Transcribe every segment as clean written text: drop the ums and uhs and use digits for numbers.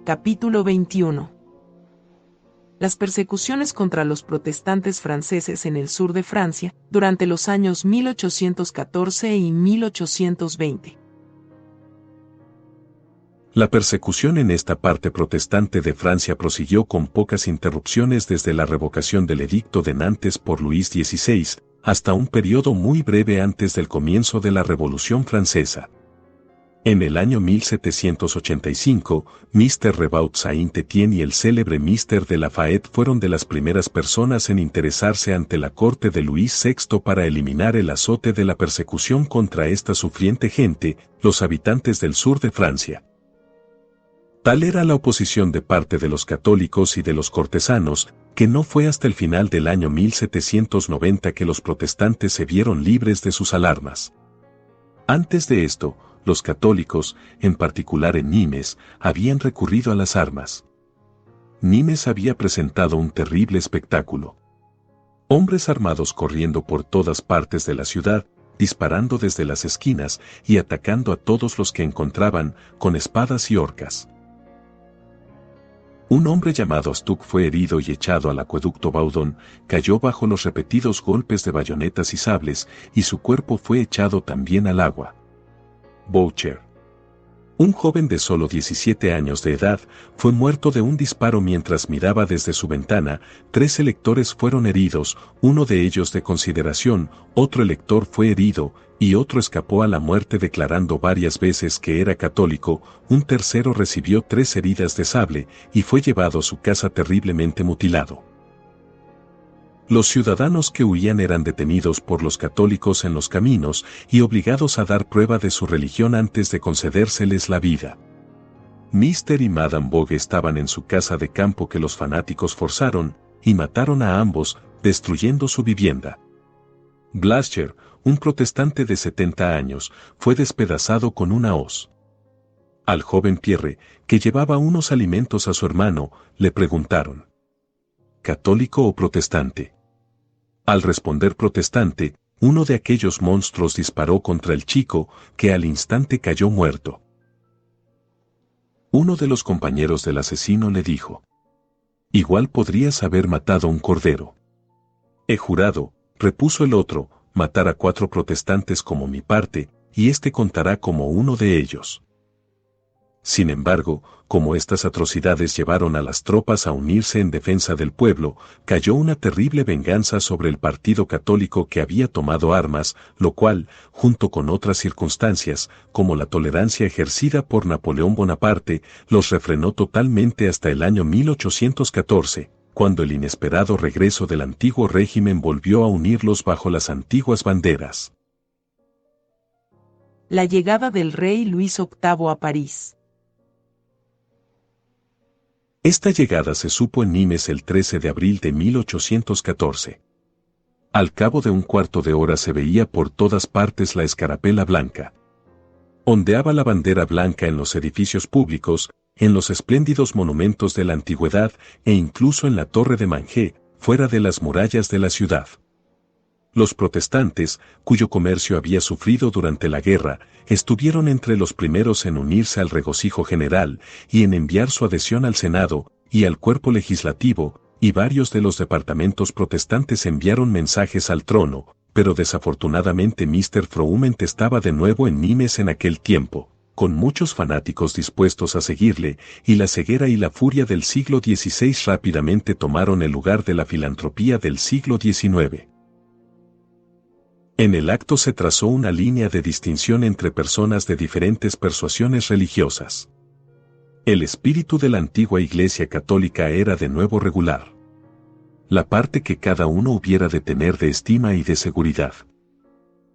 Capítulo 21. Las persecuciones contra los protestantes franceses en el sur de Francia, durante los años 1814 y 1820. La persecución en esta parte protestante de Francia prosiguió con pocas interrupciones desde la revocación del Edicto de Nantes por Luis XVI, hasta un periodo muy breve antes del comienzo de la Revolución Francesa. En el año 1785, Mr. Rebaud Saint-Étienne y el célebre Mr. de Lafayette fueron de las primeras personas en interesarse ante la corte de Luis VI para eliminar el azote de la persecución contra esta sufriente gente, los habitantes del sur de Francia. Tal era la oposición de parte de los católicos y de los cortesanos, que no fue hasta el final del año 1790 que los protestantes se vieron libres de sus alarmas. Antes de esto, los católicos, en particular en Nimes, habían recurrido a las armas. Nimes había presentado un terrible espectáculo. Hombres armados corriendo por todas partes de la ciudad, disparando desde las esquinas y atacando a todos los que encontraban, con espadas y horcas. Un hombre llamado Stuck fue herido y echado al acueducto Baudon, cayó bajo los repetidos golpes de bayonetas y sables, y su cuerpo fue echado también al agua. Boucher, un joven de solo 17 años de edad, fue muerto de un disparo mientras miraba desde su ventana. 3 electores fueron heridos, uno de ellos de consideración, otro elector fue herido, y otro escapó a la muerte declarando varias veces que era católico. Un tercero recibió 3 heridas de sable, y fue llevado a su casa terriblemente mutilado. Los ciudadanos que huían eran detenidos por los católicos en los caminos y obligados a dar prueba de su religión antes de concedérseles la vida. Mr. y Madame Bogue estaban en su casa de campo que los fanáticos forzaron, y mataron a ambos, destruyendo su vivienda. Blacher, un protestante de 70 años, fue despedazado con una hoz. Al joven Pierre, que llevaba unos alimentos a su hermano, le preguntaron: ¿católico o protestante? Al responder protestante, uno de aquellos monstruos disparó contra el chico, que al instante cayó muerto. Uno de los compañeros del asesino le dijo: igual podrías haber matado un cordero. He jurado, repuso el otro, matar a 4 protestantes como mi parte, y este contará como uno de ellos. Sin embargo, como estas atrocidades llevaron a las tropas a unirse en defensa del pueblo, cayó una terrible venganza sobre el partido católico que había tomado armas, lo cual, junto con otras circunstancias, como la tolerancia ejercida por Napoleón Bonaparte, los refrenó totalmente hasta el año 1814, cuando el inesperado regreso del antiguo régimen volvió a unirlos bajo las antiguas banderas. La llegada del rey Luis VIII a París. Esta llegada se supo en Nimes el 13 de abril de 1814. Al cabo de un cuarto de hora se veía por todas partes la escarapela blanca. Ondeaba la bandera blanca en los edificios públicos, en los espléndidos monumentos de la antigüedad e incluso en la torre de Mangé, fuera de las murallas de la ciudad. Los protestantes, cuyo comercio había sufrido durante la guerra, estuvieron entre los primeros en unirse al regocijo general y en enviar su adhesión al Senado y al cuerpo legislativo, y varios de los departamentos protestantes enviaron mensajes al trono, pero desafortunadamente Mr. Froment estaba de nuevo en Nimes en aquel tiempo, con muchos fanáticos dispuestos a seguirle, y la ceguera y la furia del siglo XVI rápidamente tomaron el lugar de la filantropía del siglo XIX. En el acto se trazó una línea de distinción entre personas de diferentes persuasiones religiosas. El espíritu de la antigua Iglesia católica era de nuevo regular. La parte que cada uno hubiera de tener de estima y de seguridad.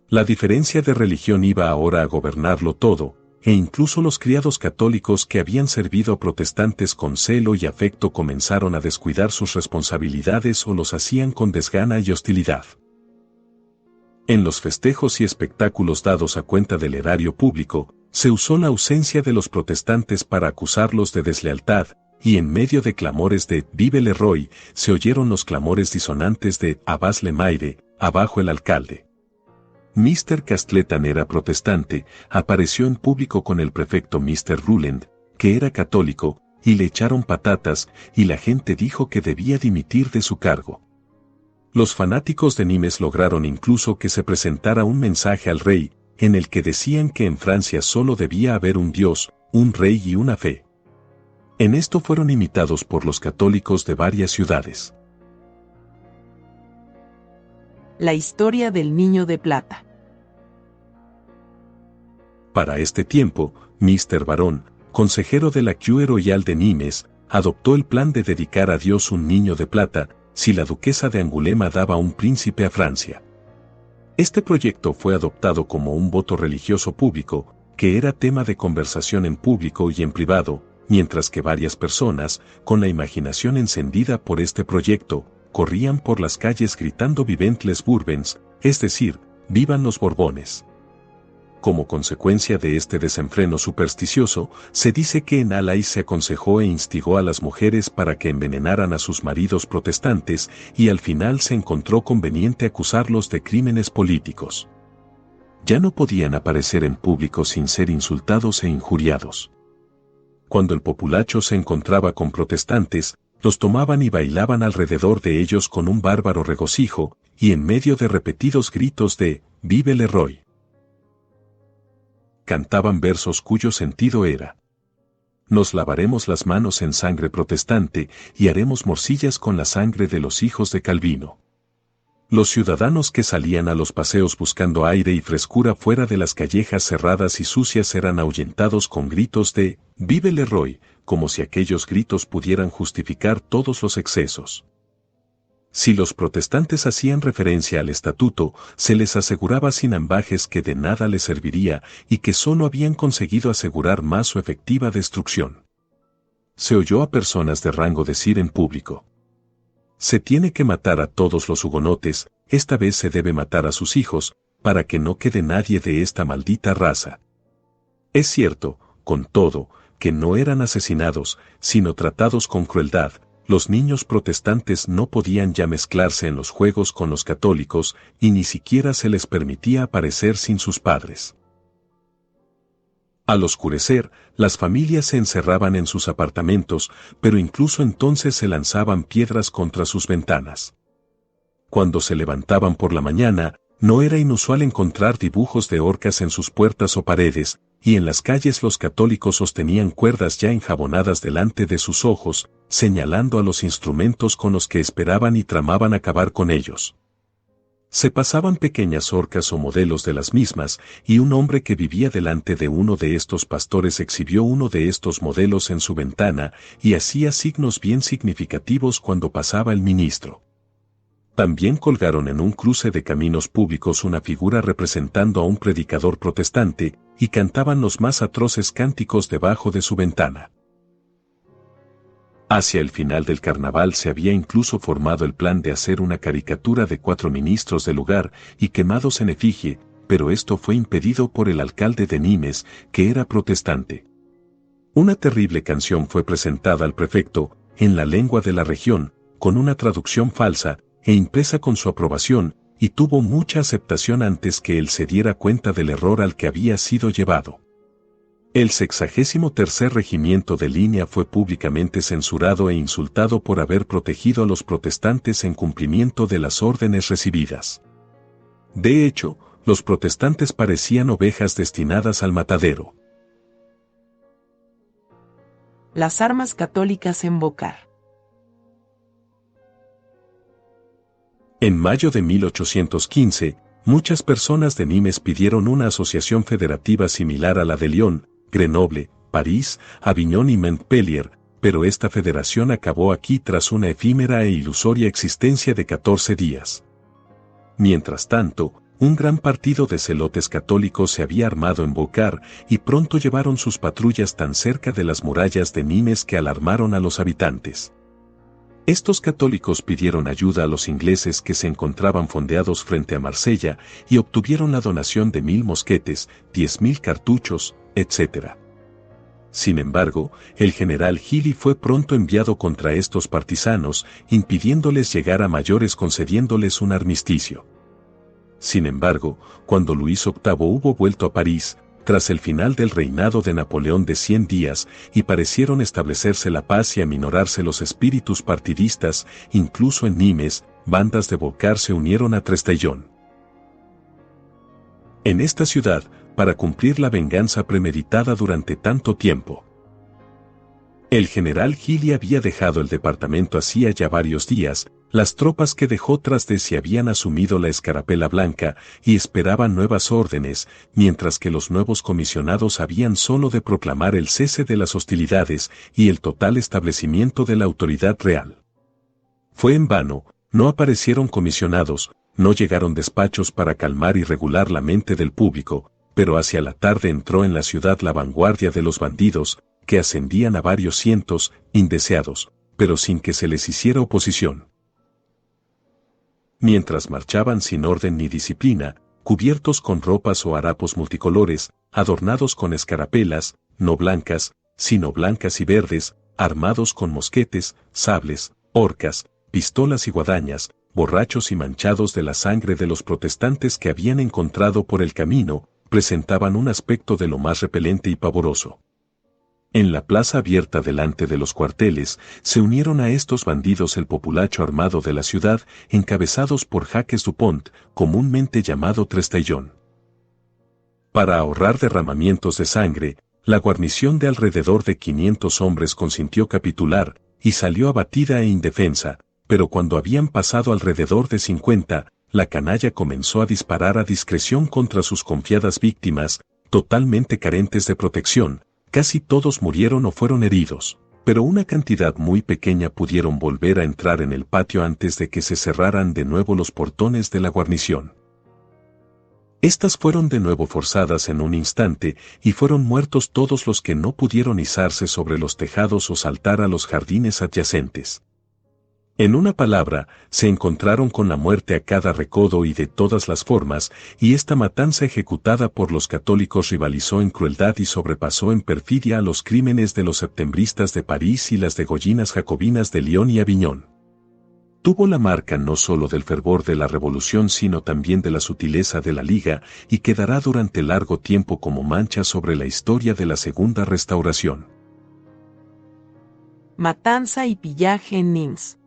La diferencia de religión iba ahora a gobernarlo todo, e incluso los criados católicos que habían servido a protestantes con celo y afecto comenzaron a descuidar sus responsabilidades o los hacían con desgana y hostilidad. En los festejos y espectáculos dados a cuenta del erario público, se usó la ausencia de los protestantes para acusarlos de deslealtad, y en medio de clamores de «Vive le Roi», se oyeron los clamores disonantes de «Abajo le Maire», «Abajo el alcalde». Mr. Castleton era protestante, apareció en público con el prefecto Mr. Ruland, que era católico, y le echaron patatas, y la gente dijo que debía dimitir de su cargo. Los fanáticos de Nimes lograron incluso que se presentara un mensaje al rey, en el que decían que en Francia solo debía haber un Dios, un rey y una fe. En esto fueron imitados por los católicos de varias ciudades. La historia del Niño de Plata. Para este tiempo, Mr. Barón, consejero de la Cue Royal de Nimes, adoptó el plan de dedicar a Dios un niño de plata, si la duquesa de Angulema daba un príncipe a Francia. Este proyecto fue adoptado como un voto religioso público, que era tema de conversación en público y en privado, mientras que varias personas, con la imaginación encendida por este proyecto, corrían por las calles gritando Vivent les Bourbons, es decir, ¡vivan los Borbones! Como consecuencia de este desenfreno supersticioso, se dice que en Alais se aconsejó e instigó a las mujeres para que envenenaran a sus maridos protestantes y al final se encontró conveniente acusarlos de crímenes políticos. Ya no podían aparecer en público sin ser insultados e injuriados. Cuando el populacho se encontraba con protestantes, los tomaban y bailaban alrededor de ellos con un bárbaro regocijo, y en medio de repetidos gritos de «Vive le Roy!». Cantaban versos cuyo sentido era: nos lavaremos las manos en sangre protestante y haremos morcillas con la sangre de los hijos de Calvino. Los ciudadanos que salían a los paseos buscando aire y frescura fuera de las callejas cerradas y sucias eran ahuyentados con gritos de «Vive le Roy», como si aquellos gritos pudieran justificar todos los excesos. Si los protestantes hacían referencia al estatuto, se les aseguraba sin ambajes que de nada les serviría y que solo habían conseguido asegurar más su efectiva destrucción. Se oyó a personas de rango decir en público: se tiene que matar a todos los hugonotes, esta vez se debe matar a sus hijos, para que no quede nadie de esta maldita raza. Es cierto, con todo, que no eran asesinados, sino tratados con crueldad. Los niños protestantes no podían ya mezclarse en los juegos con los católicos y ni siquiera se les permitía aparecer sin sus padres. Al oscurecer, las familias se encerraban en sus apartamentos, pero incluso entonces se lanzaban piedras contra sus ventanas. Cuando se levantaban por la mañana, no era inusual encontrar dibujos de orcas en sus puertas o paredes, y en las calles los católicos sostenían cuerdas ya enjabonadas delante de sus ojos, señalando a los instrumentos con los que esperaban y tramaban acabar con ellos. Se pasaban pequeñas orcas o modelos de las mismas, y un hombre que vivía delante de uno de estos pastores exhibió uno de estos modelos en su ventana y hacía signos bien significativos cuando pasaba el ministro. También colgaron en un cruce de caminos públicos una figura representando a un predicador protestante, y cantaban los más atroces cánticos debajo de su ventana. Hacia el final del carnaval se había incluso formado el plan de hacer una caricatura de 4 ministros del lugar y quemados en efigie, pero esto fue impedido por el alcalde de Nimes, que era protestante. Una terrible canción fue presentada al prefecto, en la lengua de la región, con una traducción falsa, e impresa con su aprobación, y tuvo mucha aceptación antes que él se diera cuenta del error al que había sido llevado. El 63º Regimiento de Línea fue públicamente censurado e insultado por haber protegido a los protestantes en cumplimiento de las órdenes recibidas. De hecho, los protestantes parecían ovejas destinadas al matadero. Las armas católicas en Beaucaire. En mayo de 1815, muchas personas de Nimes pidieron una asociación federativa similar a la de Lyon, Grenoble, París, Aviñón y Montpellier, pero esta federación acabó aquí tras una efímera e ilusoria existencia de 14 días. Mientras tanto, un gran partido de celotes católicos se había armado en Beaucaire y pronto llevaron sus patrullas tan cerca de las murallas de Nimes que alarmaron a los habitantes. Estos católicos pidieron ayuda a los ingleses que se encontraban fondeados frente a Marsella y obtuvieron la donación de 1000 mosquetes, 10.000 cartuchos, etc. Sin embargo, el general Gilly fue pronto enviado contra estos partisanos, impidiéndoles llegar a mayores concediéndoles un armisticio. Sin embargo, cuando Luis VIII hubo vuelto a París, tras el final del reinado de Napoleón de 100 días, y parecieron establecerse la paz y aminorarse los espíritus partidistas, incluso en Nimes, bandas de Volcar se unieron a Trestaillon. En esta ciudad, para cumplir la venganza premeditada durante tanto tiempo. El general Gilly había dejado el departamento hacía ya varios días, las tropas que dejó tras de sí habían asumido la escarapela blanca y esperaban nuevas órdenes, mientras que los nuevos comisionados habían solo de proclamar el cese de las hostilidades y el total establecimiento de la autoridad real. Fue en vano, no aparecieron comisionados, no llegaron despachos para calmar y regular la mente del público, pero hacia la tarde entró en la ciudad la vanguardia de los bandidos, que ascendían a varios cientos, indeseados, pero sin que se les hiciera oposición. Mientras marchaban sin orden ni disciplina, cubiertos con ropas o harapos multicolores, adornados con escarapelas, no blancas, sino blancas y verdes, armados con mosquetes, sables, horcas, pistolas y guadañas, borrachos y manchados de la sangre de los protestantes que habían encontrado por el camino, presentaban un aspecto de lo más repelente y pavoroso. En la plaza abierta delante de los cuarteles, se unieron a estos bandidos el populacho armado de la ciudad, encabezados por Jacques Dupont, comúnmente llamado Trestaillon. Para ahorrar derramamientos de sangre, la guarnición de alrededor de 500 hombres consintió capitular, y salió abatida e indefensa, pero cuando habían pasado alrededor de 50, la canalla comenzó a disparar a discreción contra sus confiadas víctimas, totalmente carentes de protección. Casi todos murieron o fueron heridos, pero una cantidad muy pequeña pudieron volver a entrar en el patio antes de que se cerraran de nuevo los portones de la guarnición. Estas fueron de nuevo forzadas en un instante, y fueron muertos todos los que no pudieron izarse sobre los tejados o saltar a los jardines adyacentes. En una palabra, se encontraron con la muerte a cada recodo y de todas las formas, y esta matanza ejecutada por los católicos rivalizó en crueldad y sobrepasó en perfidia a los crímenes de los septembristas de París y las degollinas jacobinas de Lyon y Aviñón. Tuvo la marca no solo del fervor de la revolución sino también de la sutileza de la Liga, y quedará durante largo tiempo como mancha sobre la historia de la Segunda Restauración. Matanza y pillaje en Nimes.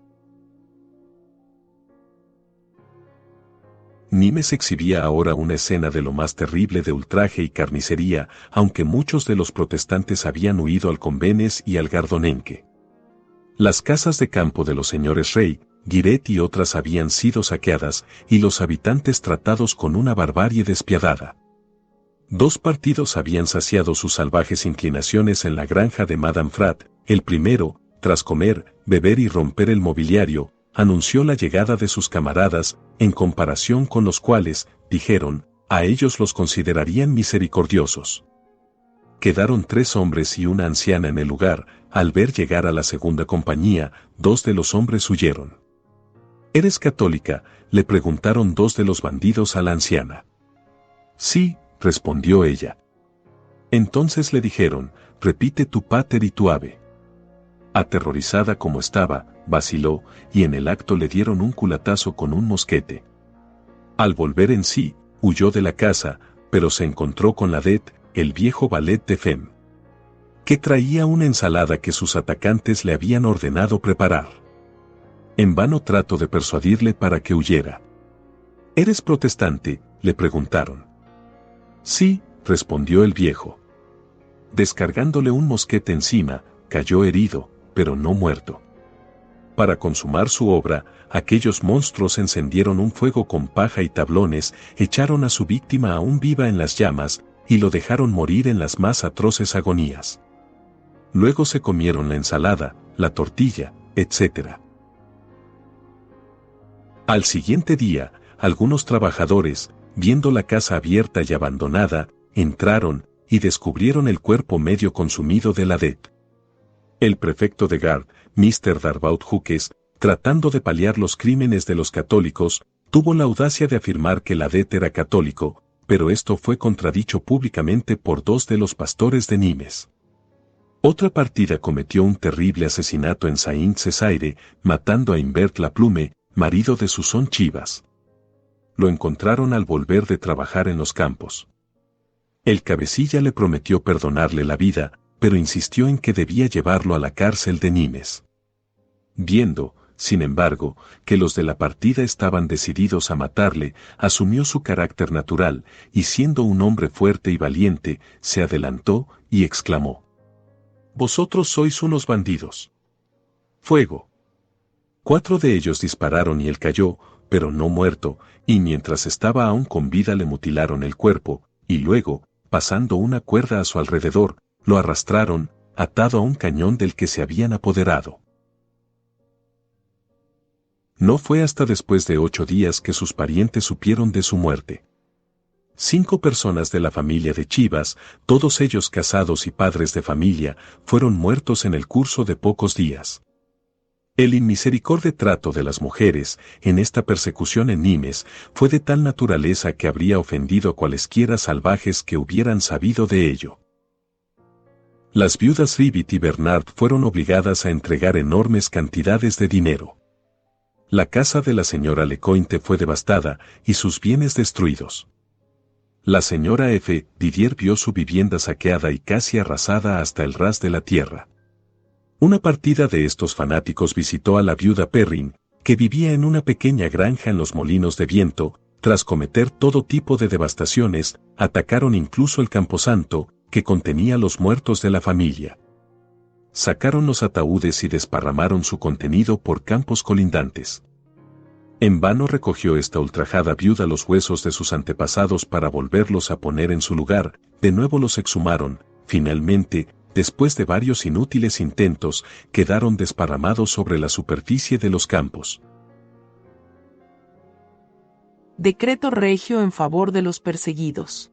Nimes exhibía ahora una escena de lo más terrible de ultraje y carnicería, aunque muchos de los protestantes habían huido al Convenes y al Gardonenque. Las casas de campo de los señores Rey, Guiret y otras habían sido saqueadas, y los habitantes tratados con una barbarie despiadada. Dos partidos habían saciado sus salvajes inclinaciones en la granja de Madame Frat. El primero, tras comer, beber y romper el mobiliario, anunció la llegada de sus camaradas, en comparación con los cuales, dijeron, a ellos los considerarían misericordiosos. Quedaron 3 hombres y una anciana en el lugar. Al ver llegar a la segunda compañía, 2 de los hombres huyeron. ¿Eres católica?, le preguntaron 2 de los bandidos a la anciana. Sí, respondió ella. Entonces le dijeron, repite tu pater y tu ave. Aterrorizada como estaba, vaciló, y en el acto le dieron un culatazo con un mosquete. Al volver en sí, huyó de la casa, pero se encontró con Ladet, el viejo valet de Femme, que traía una ensalada que sus atacantes le habían ordenado preparar. En vano trató de persuadirle para que huyera. ¿Eres protestante?, le preguntaron. Sí, respondió el viejo. Descargándole un mosquete encima, cayó herido, pero no muerto. Para consumar su obra, aquellos monstruos encendieron un fuego con paja y tablones, echaron a su víctima aún viva en las llamas, y lo dejaron morir en las más atroces agonías. Luego se comieron la ensalada, la tortilla, etc. Al siguiente día, algunos trabajadores, viendo la casa abierta y abandonada, entraron, y descubrieron el cuerpo medio consumido de Ladet. El prefecto de Gard, Mr. Darbaud Hughes, tratando de paliar los crímenes de los católicos, tuvo la audacia de afirmar que Ladet era católico, pero esto fue contradicho públicamente por 2 de los pastores de Nimes. Otra partida cometió un terrible asesinato en Saint-Césaire, matando a Imbert Laplume, marido de Susan Chivas. Lo encontraron al volver de trabajar en los campos. El cabecilla le prometió perdonarle la vida, pero insistió en que debía llevarlo a la cárcel de Nimes. Viendo, sin embargo, que los de la partida estaban decididos a matarle, asumió su carácter natural, y siendo un hombre fuerte y valiente, se adelantó y exclamó: «Vosotros sois unos bandidos. ¡Fuego!». 4 de ellos dispararon y él cayó, pero no muerto, y mientras estaba aún con vida le mutilaron el cuerpo, y luego, pasando una cuerda a su alrededor, lo arrastraron, atado a un cañón del que se habían apoderado. No fue hasta después de 8 días que sus parientes supieron de su muerte. 5 personas de la familia de Chivas, todos ellos casados y padres de familia, fueron muertos en el curso de pocos días. El inmisericorde trato de las mujeres, en esta persecución en Nimes, fue de tal naturaleza que habría ofendido a cualesquiera salvajes que hubieran sabido de ello. Las viudas Ribbit y Bernard fueron obligadas a entregar enormes cantidades de dinero. La casa de la señora Lecointe fue devastada y sus bienes destruidos. La señora F. Didier vio su vivienda saqueada y casi arrasada hasta el ras de la tierra. Una partida de estos fanáticos visitó a la viuda Perrin, que vivía en una pequeña granja en los molinos de viento. Tras cometer todo tipo de devastaciones, atacaron incluso el camposanto, que contenía los muertos de la familia. Sacaron los ataúdes y desparramaron su contenido por campos colindantes. En vano recogió esta ultrajada viuda los huesos de sus antepasados para volverlos a poner en su lugar, de nuevo los exhumaron, finalmente, después de varios inútiles intentos, quedaron desparramados sobre la superficie de los campos. Decreto regio en favor de los perseguidos.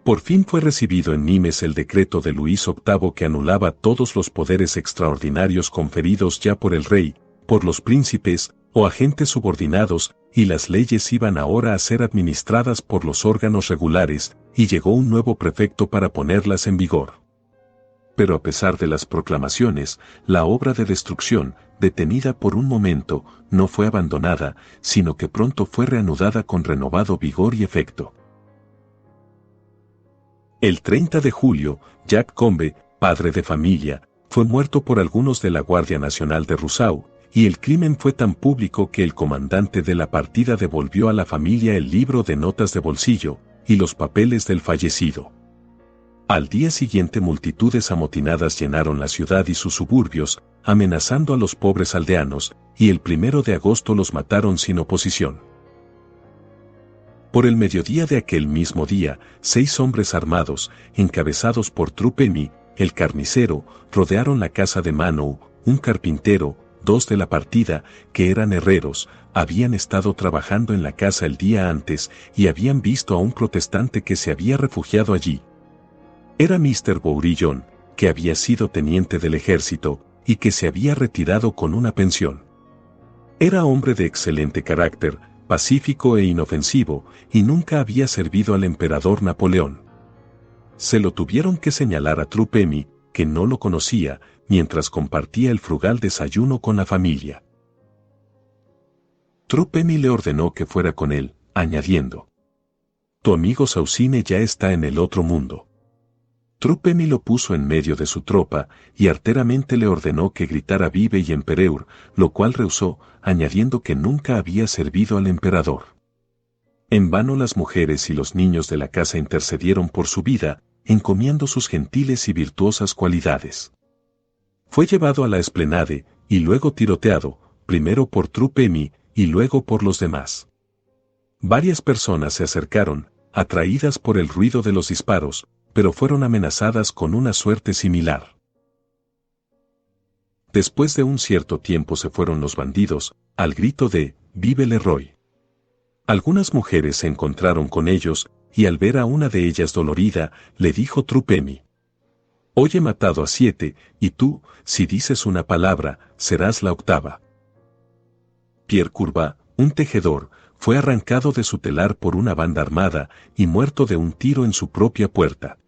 Por fin fue recibido en Nimes el decreto de Luis VIII que anulaba todos los poderes extraordinarios conferidos ya por el rey, por los príncipes o agentes subordinados, y las leyes iban ahora a ser administradas por los órganos regulares, y llegó un nuevo prefecto para ponerlas en vigor. Pero a pesar de las proclamaciones, la obra de destrucción, detenida por un momento, no fue abandonada, sino que pronto fue reanudada con renovado vigor y efecto. El 30 de julio, Jacques Combe, padre de familia, fue muerto por algunos de la Guardia Nacional de Rousseau, y el crimen fue tan público que el comandante de la partida devolvió a la familia el libro de notas de bolsillo y los papeles del fallecido. Al día siguiente multitudes amotinadas llenaron la ciudad y sus suburbios, amenazando a los pobres aldeanos, y el 1 de agosto los mataron sin oposición. Por el mediodía de aquel mismo día, 6 hombres armados, encabezados por Trupemi, el carnicero, rodearon la casa de Manou, un carpintero. 2 de la partida, que eran herreros, habían estado trabajando en la casa el día antes y habían visto a un protestante que se había refugiado allí. Era Mr. Bourillon, que había sido teniente del ejército y que se había retirado con una pensión. Era hombre de excelente carácter, pacífico e inofensivo, y nunca había servido al emperador Napoleón. Se lo tuvieron que señalar a Trupemi, que no lo conocía, mientras compartía el frugal desayuno con la familia. Trupemi le ordenó que fuera con él, añadiendo: «Tu amigo Saucine ya está en el otro mundo». Trupemi lo puso en medio de su tropa, y arteramente le ordenó que gritara Vive y Empereur, lo cual rehusó, añadiendo que nunca había servido al emperador. En vano las mujeres y los niños de la casa intercedieron por su vida, encomiando sus gentiles y virtuosas cualidades. Fue llevado a la esplanade, y luego tiroteado, primero por Trupemi, y luego por los demás. Varias personas se acercaron, atraídas por el ruido de los disparos, pero fueron amenazadas con una suerte similar. Después de un cierto tiempo se fueron los bandidos, al grito de «Vive Leroy». Algunas mujeres se encontraron con ellos, y al ver a una de ellas dolorida, le dijo Trupemi: «Hoy he matado a 7, y tú, si dices una palabra, serás la 8ª». Pierre Courbat, un tejedor, fue arrancado de su telar por una banda armada y muerto de un tiro en su propia puerta.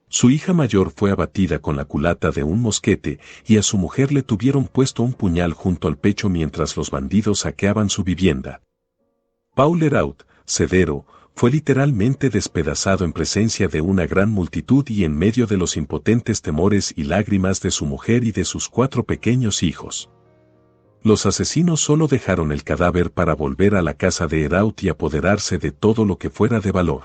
Su hija mayor fue abatida con la culata de un mosquete y a su mujer le tuvieron puesto un puñal junto al pecho mientras los bandidos saqueaban su vivienda. Paul Hérault, cedero, fue literalmente despedazado en presencia de una gran multitud y en medio de los impotentes temores y lágrimas de su mujer y de sus 4 pequeños hijos. Los asesinos solo dejaron el cadáver para volver a la casa de Heraut y apoderarse de todo lo que fuera de valor.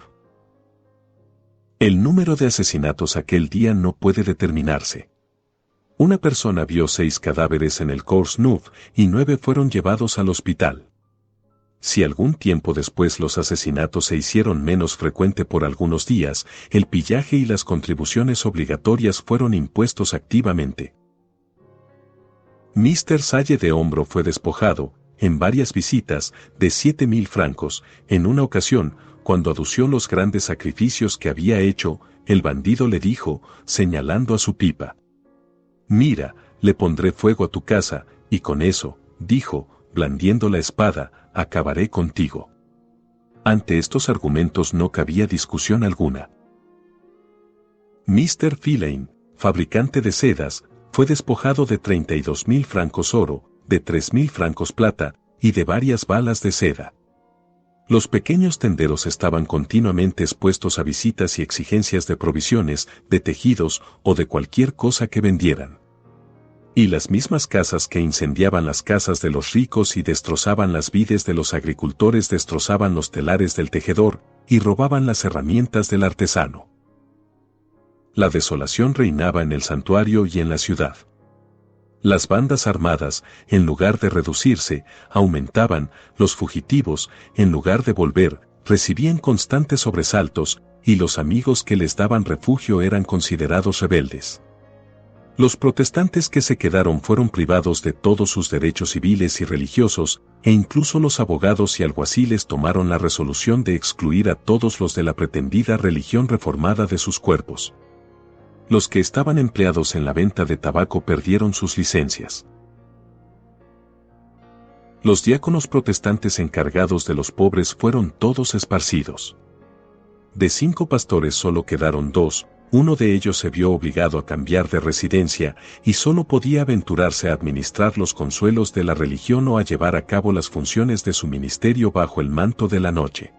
El número de asesinatos aquel día no puede determinarse. Una persona vio 6 cadáveres en el Cours Neuf y 9 fueron llevados al hospital. Si algún tiempo después los asesinatos se hicieron menos frecuente por algunos días, el pillaje y las contribuciones obligatorias fueron impuestos activamente. Mr. Salle de Hombro fue despojado, en varias visitas, de 7.000 francos. En una ocasión, cuando adució los grandes sacrificios que había hecho, el bandido le dijo, señalando a su pipa: «Mira, le pondré fuego a tu casa, y con eso», dijo, blandiendo la espada, «acabaré contigo». Ante estos argumentos no cabía discusión alguna. Mr. Filane, fabricante de sedas, fue despojado de 32.000 francos oro, de 3.000 francos plata, y de varias balas de seda. Los pequeños tenderos estaban continuamente expuestos a visitas y exigencias de provisiones, de tejidos o de cualquier cosa que vendieran. Y las mismas casas que incendiaban las casas de los ricos y destrozaban las vides de los agricultores destrozaban los telares del tejedor y robaban las herramientas del artesano. La desolación reinaba en el santuario y en la ciudad. Las bandas armadas, en lugar de reducirse, aumentaban. Los fugitivos, en lugar de volver, recibían constantes sobresaltos, y los amigos que les daban refugio eran considerados rebeldes. Los protestantes que se quedaron fueron privados de todos sus derechos civiles y religiosos, e incluso los abogados y alguaciles tomaron la resolución de excluir a todos los de la pretendida religión reformada de sus cuerpos. Los que estaban empleados en la venta de tabaco perdieron sus licencias. Los diáconos protestantes encargados de los pobres fueron todos esparcidos. De 5 pastores solo quedaron 2, uno de ellos se vio obligado a cambiar de residencia y solo podía aventurarse a administrar los consuelos de la religión o a llevar a cabo las funciones de su ministerio bajo el manto de la noche.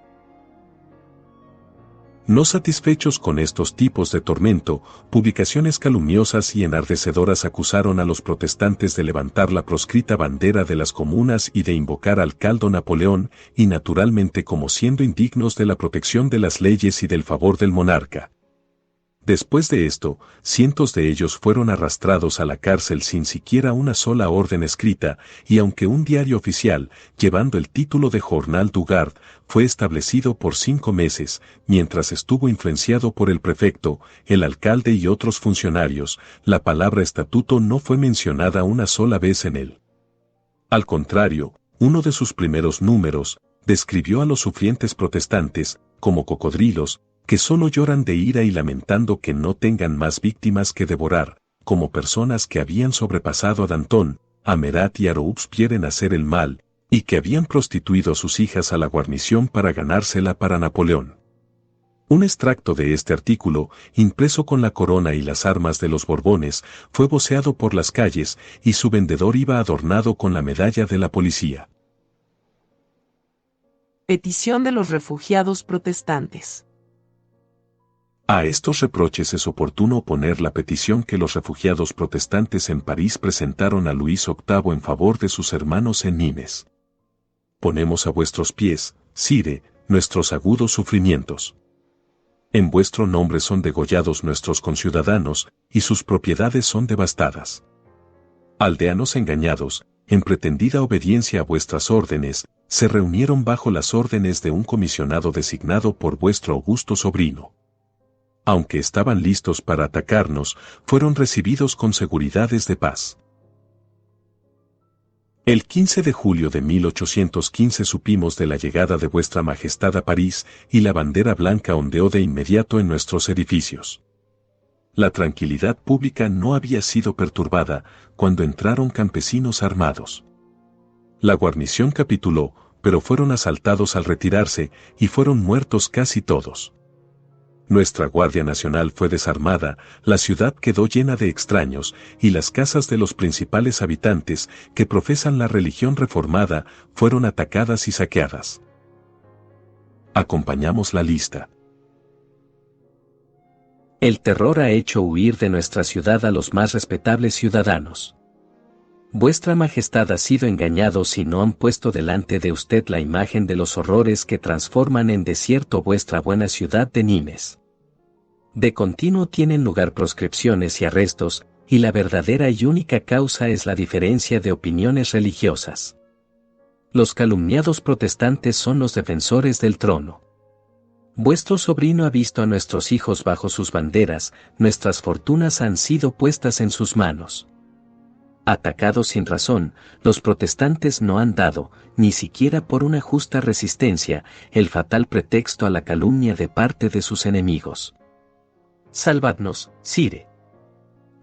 No satisfechos con estos tipos de tormento, publicaciones calumniosas y enardecedoras acusaron a los protestantes de levantar la proscrita bandera de las comunas y de invocar al caldo Napoleón, y naturalmente como siendo indignos de la protección de las leyes y del favor del monarca. Después de esto, cientos de ellos fueron arrastrados a la cárcel sin siquiera una sola orden escrita, y aunque un diario oficial, llevando el título de Journal du Gard, fue establecido por 5 meses, mientras estuvo influenciado por el prefecto, el alcalde y otros funcionarios, la palabra estatuto no fue mencionada una sola vez en él. Al contrario, uno de sus primeros números, describió a los sufrientes protestantes, como cocodrilos, que solo lloran de ira y lamentando que no tengan más víctimas que devorar, como personas que habían sobrepasado a Danton, a Marat y a Robespierre en hacer el mal, y que habían prostituido a sus hijas a la guarnición para ganársela para Napoleón. Un extracto de este artículo, impreso con la corona y las armas de los Borbones, fue voceado por las calles, y su vendedor iba adornado con la medalla de la policía. Petición de los refugiados protestantes. A estos reproches es oportuno oponer la petición que los refugiados protestantes en París presentaron a Luis VIII en favor de sus hermanos en Nimes. Ponemos a vuestros pies, Sire, nuestros agudos sufrimientos. En vuestro nombre son degollados nuestros conciudadanos, y sus propiedades son devastadas. Aldeanos engañados, en pretendida obediencia a vuestras órdenes, se reunieron bajo las órdenes de un comisionado designado por vuestro augusto sobrino. Aunque estaban listos para atacarnos, fueron recibidos con seguridades de paz. El 15 de julio de 1815 supimos de la llegada de vuestra majestad a París, y la bandera blanca ondeó de inmediato en nuestros edificios. La tranquilidad pública no había sido perturbada, cuando entraron campesinos armados. La guarnición capituló, pero fueron asaltados al retirarse, y fueron muertos casi todos. Nuestra Guardia Nacional fue desarmada, la ciudad quedó llena de extraños, y las casas de los principales habitantes, que profesan la religión reformada, fueron atacadas y saqueadas. Acompañamos la lista. El terror ha hecho huir de nuestra ciudad a los más respetables ciudadanos. Vuestra Majestad ha sido engañado si no han puesto delante de usted la imagen de los horrores que transforman en desierto vuestra buena ciudad de Nimes. De continuo tienen lugar proscripciones y arrestos, y la verdadera y única causa es la diferencia de opiniones religiosas. Los calumniados protestantes son los defensores del trono. Vuestro sobrino ha visto a nuestros hijos bajo sus banderas, nuestras fortunas han sido puestas en sus manos. Atacados sin razón, los protestantes no han dado, ni siquiera por una justa resistencia, el fatal pretexto a la calumnia de parte de sus enemigos. Salvadnos, Sire.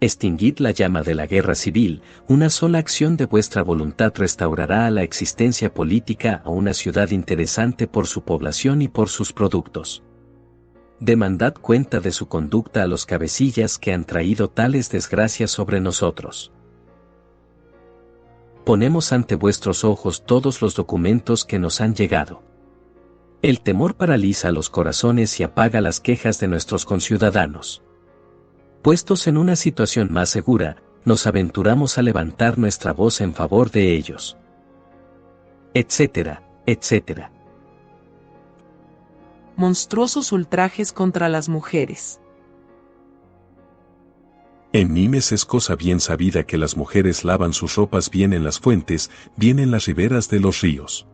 Extinguid la llama de la guerra civil, una sola acción de vuestra voluntad restaurará a la existencia política a una ciudad interesante por su población y por sus productos. Demandad cuenta de su conducta a los cabecillas que han traído tales desgracias sobre nosotros. Ponemos ante vuestros ojos todos los documentos que nos han llegado. El temor paraliza los corazones y apaga las quejas de nuestros conciudadanos. Puestos en una situación más segura, nos aventuramos a levantar nuestra voz en favor de ellos. Etcétera, etcétera. Monstruosos ultrajes contra las mujeres. En Nimes es cosa bien sabida que las mujeres lavan sus ropas bien en las fuentes, bien en las riberas de los ríos.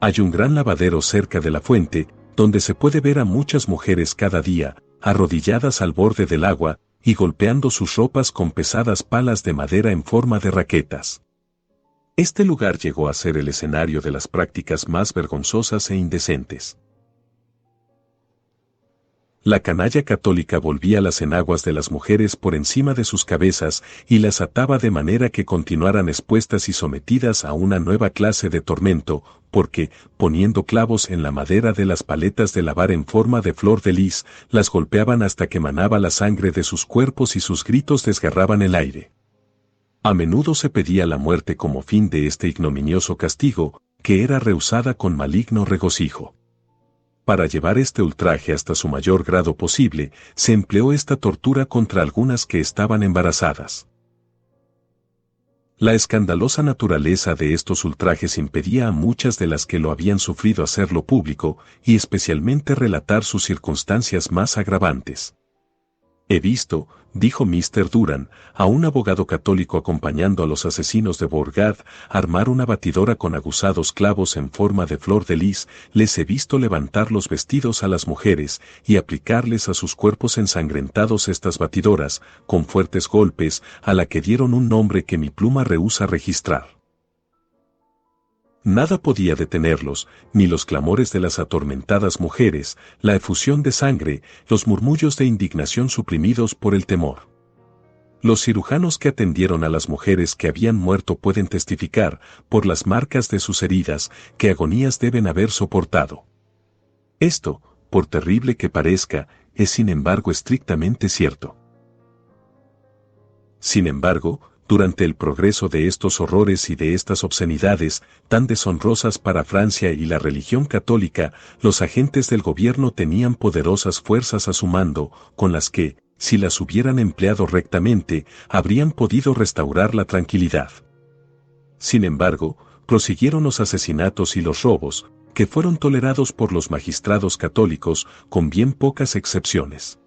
Hay un gran lavadero cerca de la fuente, donde se puede ver a muchas mujeres cada día, arrodilladas al borde del agua, y golpeando sus ropas con pesadas palas de madera en forma de raquetas. Este lugar llegó a ser el escenario de las prácticas más vergonzosas e indecentes. La canalla católica volvía las enaguas de las mujeres por encima de sus cabezas y las ataba de manera que continuaran expuestas y sometidas a una nueva clase de tormento, porque, poniendo clavos en la madera de las paletas de lavar en forma de flor de lis, las golpeaban hasta que manaba la sangre de sus cuerpos y sus gritos desgarraban el aire. A menudo se pedía la muerte como fin de este ignominioso castigo, que era rehusada con maligno regocijo. Para llevar este ultraje hasta su mayor grado posible, se empleó esta tortura contra algunas que estaban embarazadas. La escandalosa naturaleza de estos ultrajes impedía a muchas de las que lo habían sufrido hacerlo público, y especialmente relatar sus circunstancias más agravantes. He visto, dijo Mr. Durán, a un abogado católico acompañando a los asesinos de Bourgade, armar una batidora con aguzados clavos en forma de flor de lis, les he visto levantar los vestidos a las mujeres y aplicarles a sus cuerpos ensangrentados estas batidoras, con fuertes golpes, a la que dieron un nombre que mi pluma rehúsa registrar. Nada podía detenerlos, ni los clamores de las atormentadas mujeres, la efusión de sangre, los murmullos de indignación suprimidos por el temor. Los cirujanos que atendieron a las mujeres que habían muerto pueden testificar, por las marcas de sus heridas, que agonías deben haber soportado. Esto, por terrible que parezca, es sin embargo estrictamente cierto. Sin embargo, durante el progreso de estos horrores y de estas obscenidades, tan deshonrosas para Francia y la religión católica, los agentes del gobierno tenían poderosas fuerzas a su mando, con las que, si las hubieran empleado rectamente, habrían podido restaurar la tranquilidad. Sin embargo, prosiguieron los asesinatos y los robos, que fueron tolerados por los magistrados católicos, con bien pocas excepciones.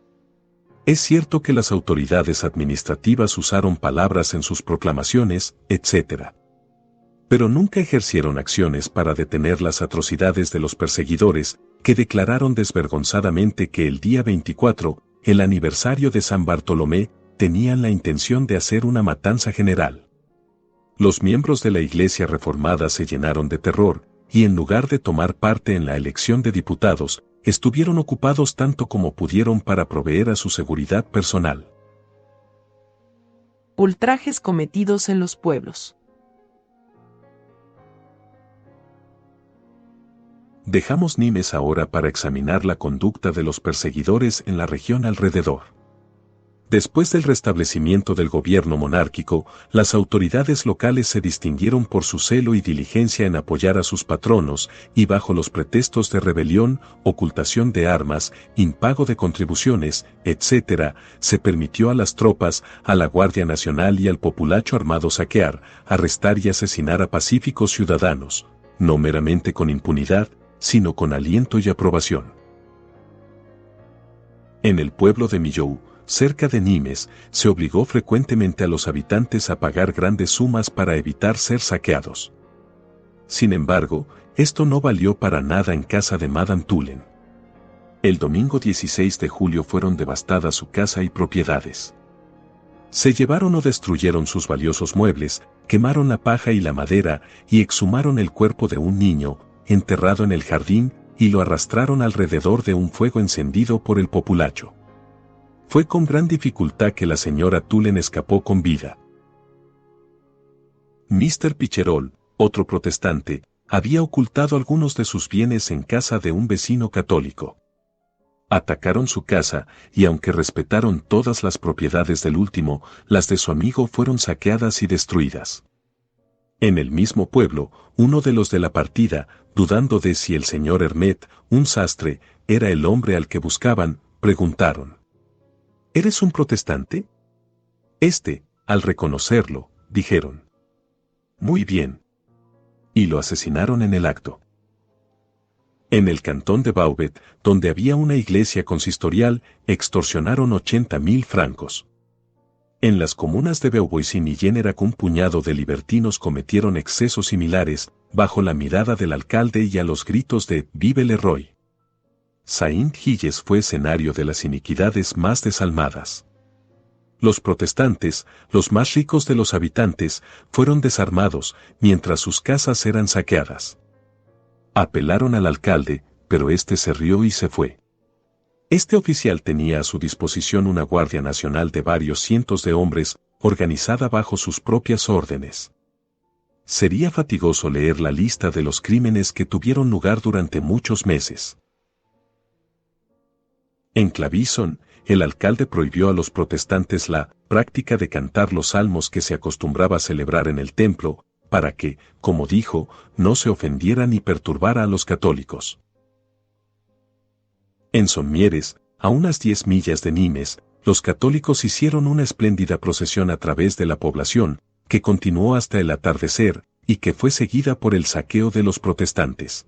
Es cierto que las autoridades administrativas usaron palabras en sus proclamaciones, etc. Pero nunca ejercieron acciones para detener las atrocidades de los perseguidores, que declararon desvergonzadamente que el día 24, el aniversario de San Bartolomé, tenían la intención de hacer una matanza general. Los miembros de la Iglesia Reformada se llenaron de terror, y en lugar de tomar parte en la elección de diputados, estuvieron ocupados tanto como pudieron para proveer a su seguridad personal. Ultrajes cometidos en los pueblos. Dejamos Nimes ahora para examinar la conducta de los perseguidores en la región alrededor. Después del restablecimiento del gobierno monárquico, las autoridades locales se distinguieron por su celo y diligencia en apoyar a sus patronos, y bajo los pretextos de rebelión, ocultación de armas, impago de contribuciones, etc., se permitió a las tropas, a la Guardia Nacional y al populacho armado saquear, arrestar y asesinar a pacíficos ciudadanos, no meramente con impunidad, sino con aliento y aprobación. En el pueblo de Millau, cerca de Nimes, se obligó frecuentemente a los habitantes a pagar grandes sumas para evitar ser saqueados. Sin embargo, esto no valió para nada en casa de Madame Tullen. El domingo 16 de julio fueron devastadas su casa y propiedades. Se llevaron o destruyeron sus valiosos muebles, quemaron la paja y la madera, y exhumaron el cuerpo de un niño, enterrado en el jardín, y lo arrastraron alrededor de un fuego encendido por el populacho. Fue con gran dificultad que la señora Tullen escapó con vida. Mr. Picherol, otro protestante, había ocultado algunos de sus bienes en casa de un vecino católico. Atacaron su casa, y aunque respetaron todas las propiedades del último, las de su amigo fueron saqueadas y destruidas. En el mismo pueblo, uno de los de la partida, dudando de si el señor Hermet, un sastre, era el hombre al que buscaban, preguntaron: ¿Eres un protestante? Al reconocerlo, dijeron: Muy bien. Y lo asesinaron en el acto. En el cantón de Beauvais, donde había una iglesia consistorial, extorsionaron 80.000 francos. En las comunas de Beauvoisin y Génerac un puñado de libertinos cometieron excesos similares, bajo la mirada del alcalde y a los gritos de «Vive le Roi». Saint-Gilles fue escenario de las iniquidades más desalmadas. Los protestantes, los más ricos de los habitantes, fueron desarmados, mientras sus casas eran saqueadas. Apelaron al alcalde, pero este se rió y se fue. Este oficial tenía a su disposición una guardia nacional de varios cientos de hombres, organizada bajo sus propias órdenes. Sería fatigoso leer la lista de los crímenes que tuvieron lugar durante muchos meses. En Clavison, el alcalde prohibió a los protestantes la práctica de cantar los salmos que se acostumbraba a celebrar en el templo, para que, como dijo, no se ofendiera ni perturbara a los católicos. En Sommières, a unas 10 millas de Nimes, los católicos hicieron una espléndida procesión a través de la población, que continuó hasta el atardecer, y que fue seguida por el saqueo de los protestantes.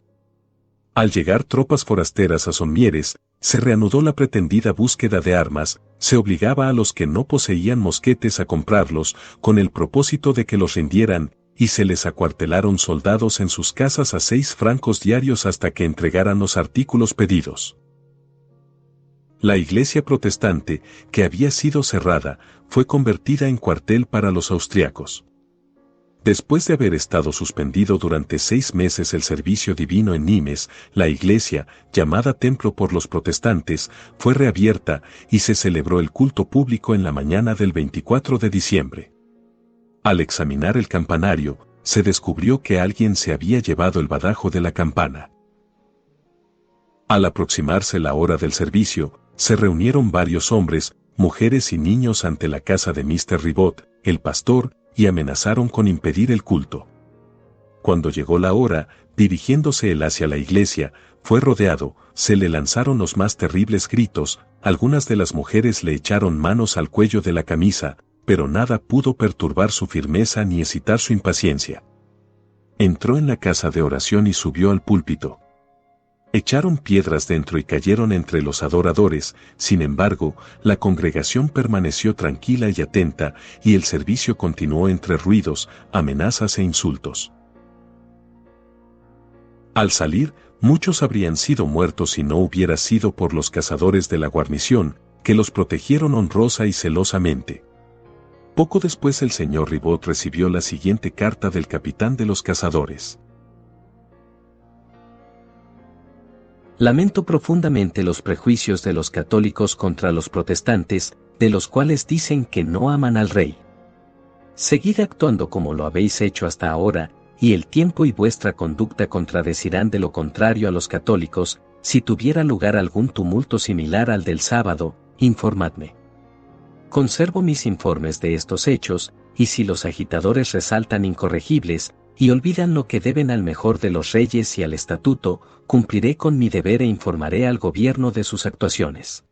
Al llegar tropas forasteras a Sommières, se reanudó la pretendida búsqueda de armas, se obligaba a los que no poseían mosquetes a comprarlos, con el propósito de que los rindieran, y se les acuartelaron soldados en sus casas a 6 francos diarios hasta que entregaran los artículos pedidos. La iglesia protestante, que había sido cerrada, fue convertida en cuartel para los austriacos. Después de haber estado suspendido durante 6 meses el servicio divino en Nimes, la iglesia, llamada templo por los protestantes, fue reabierta y se celebró el culto público en la mañana del 24 de diciembre. Al examinar el campanario, se descubrió que alguien se había llevado el badajo de la campana. Al aproximarse la hora del servicio, se reunieron varios hombres, mujeres y niños ante la casa de Mr. Ribot, el pastor, y amenazaron con impedir el culto. Cuando llegó la hora, dirigiéndose él hacia la iglesia, fue rodeado, se le lanzaron los más terribles gritos, algunas de las mujeres le echaron manos al cuello de la camisa, pero nada pudo perturbar su firmeza ni excitar su impaciencia. Entró en la casa de oración y subió al púlpito. Echaron piedras dentro y cayeron entre los adoradores, sin embargo, la congregación permaneció tranquila y atenta, y el servicio continuó entre ruidos, amenazas e insultos. Al salir, muchos habrían sido muertos si no hubiera sido por los cazadores de la guarnición, que los protegieron honrosa y celosamente. Poco después el señor Ribot recibió la siguiente carta del capitán de los cazadores. Lamento profundamente los prejuicios de los católicos contra los protestantes, de los cuales dicen que no aman al rey. Seguid actuando como lo habéis hecho hasta ahora, y el tiempo y vuestra conducta contradecirán de lo contrario a los católicos. Si tuviera lugar algún tumulto similar al del sábado, informadme. Conservo mis informes de estos hechos, y si los agitadores resaltan incorregibles, y olvidan lo que deben al mejor de los reyes y al estatuto, cumpliré con mi deber e informaré al gobierno de sus actuaciones.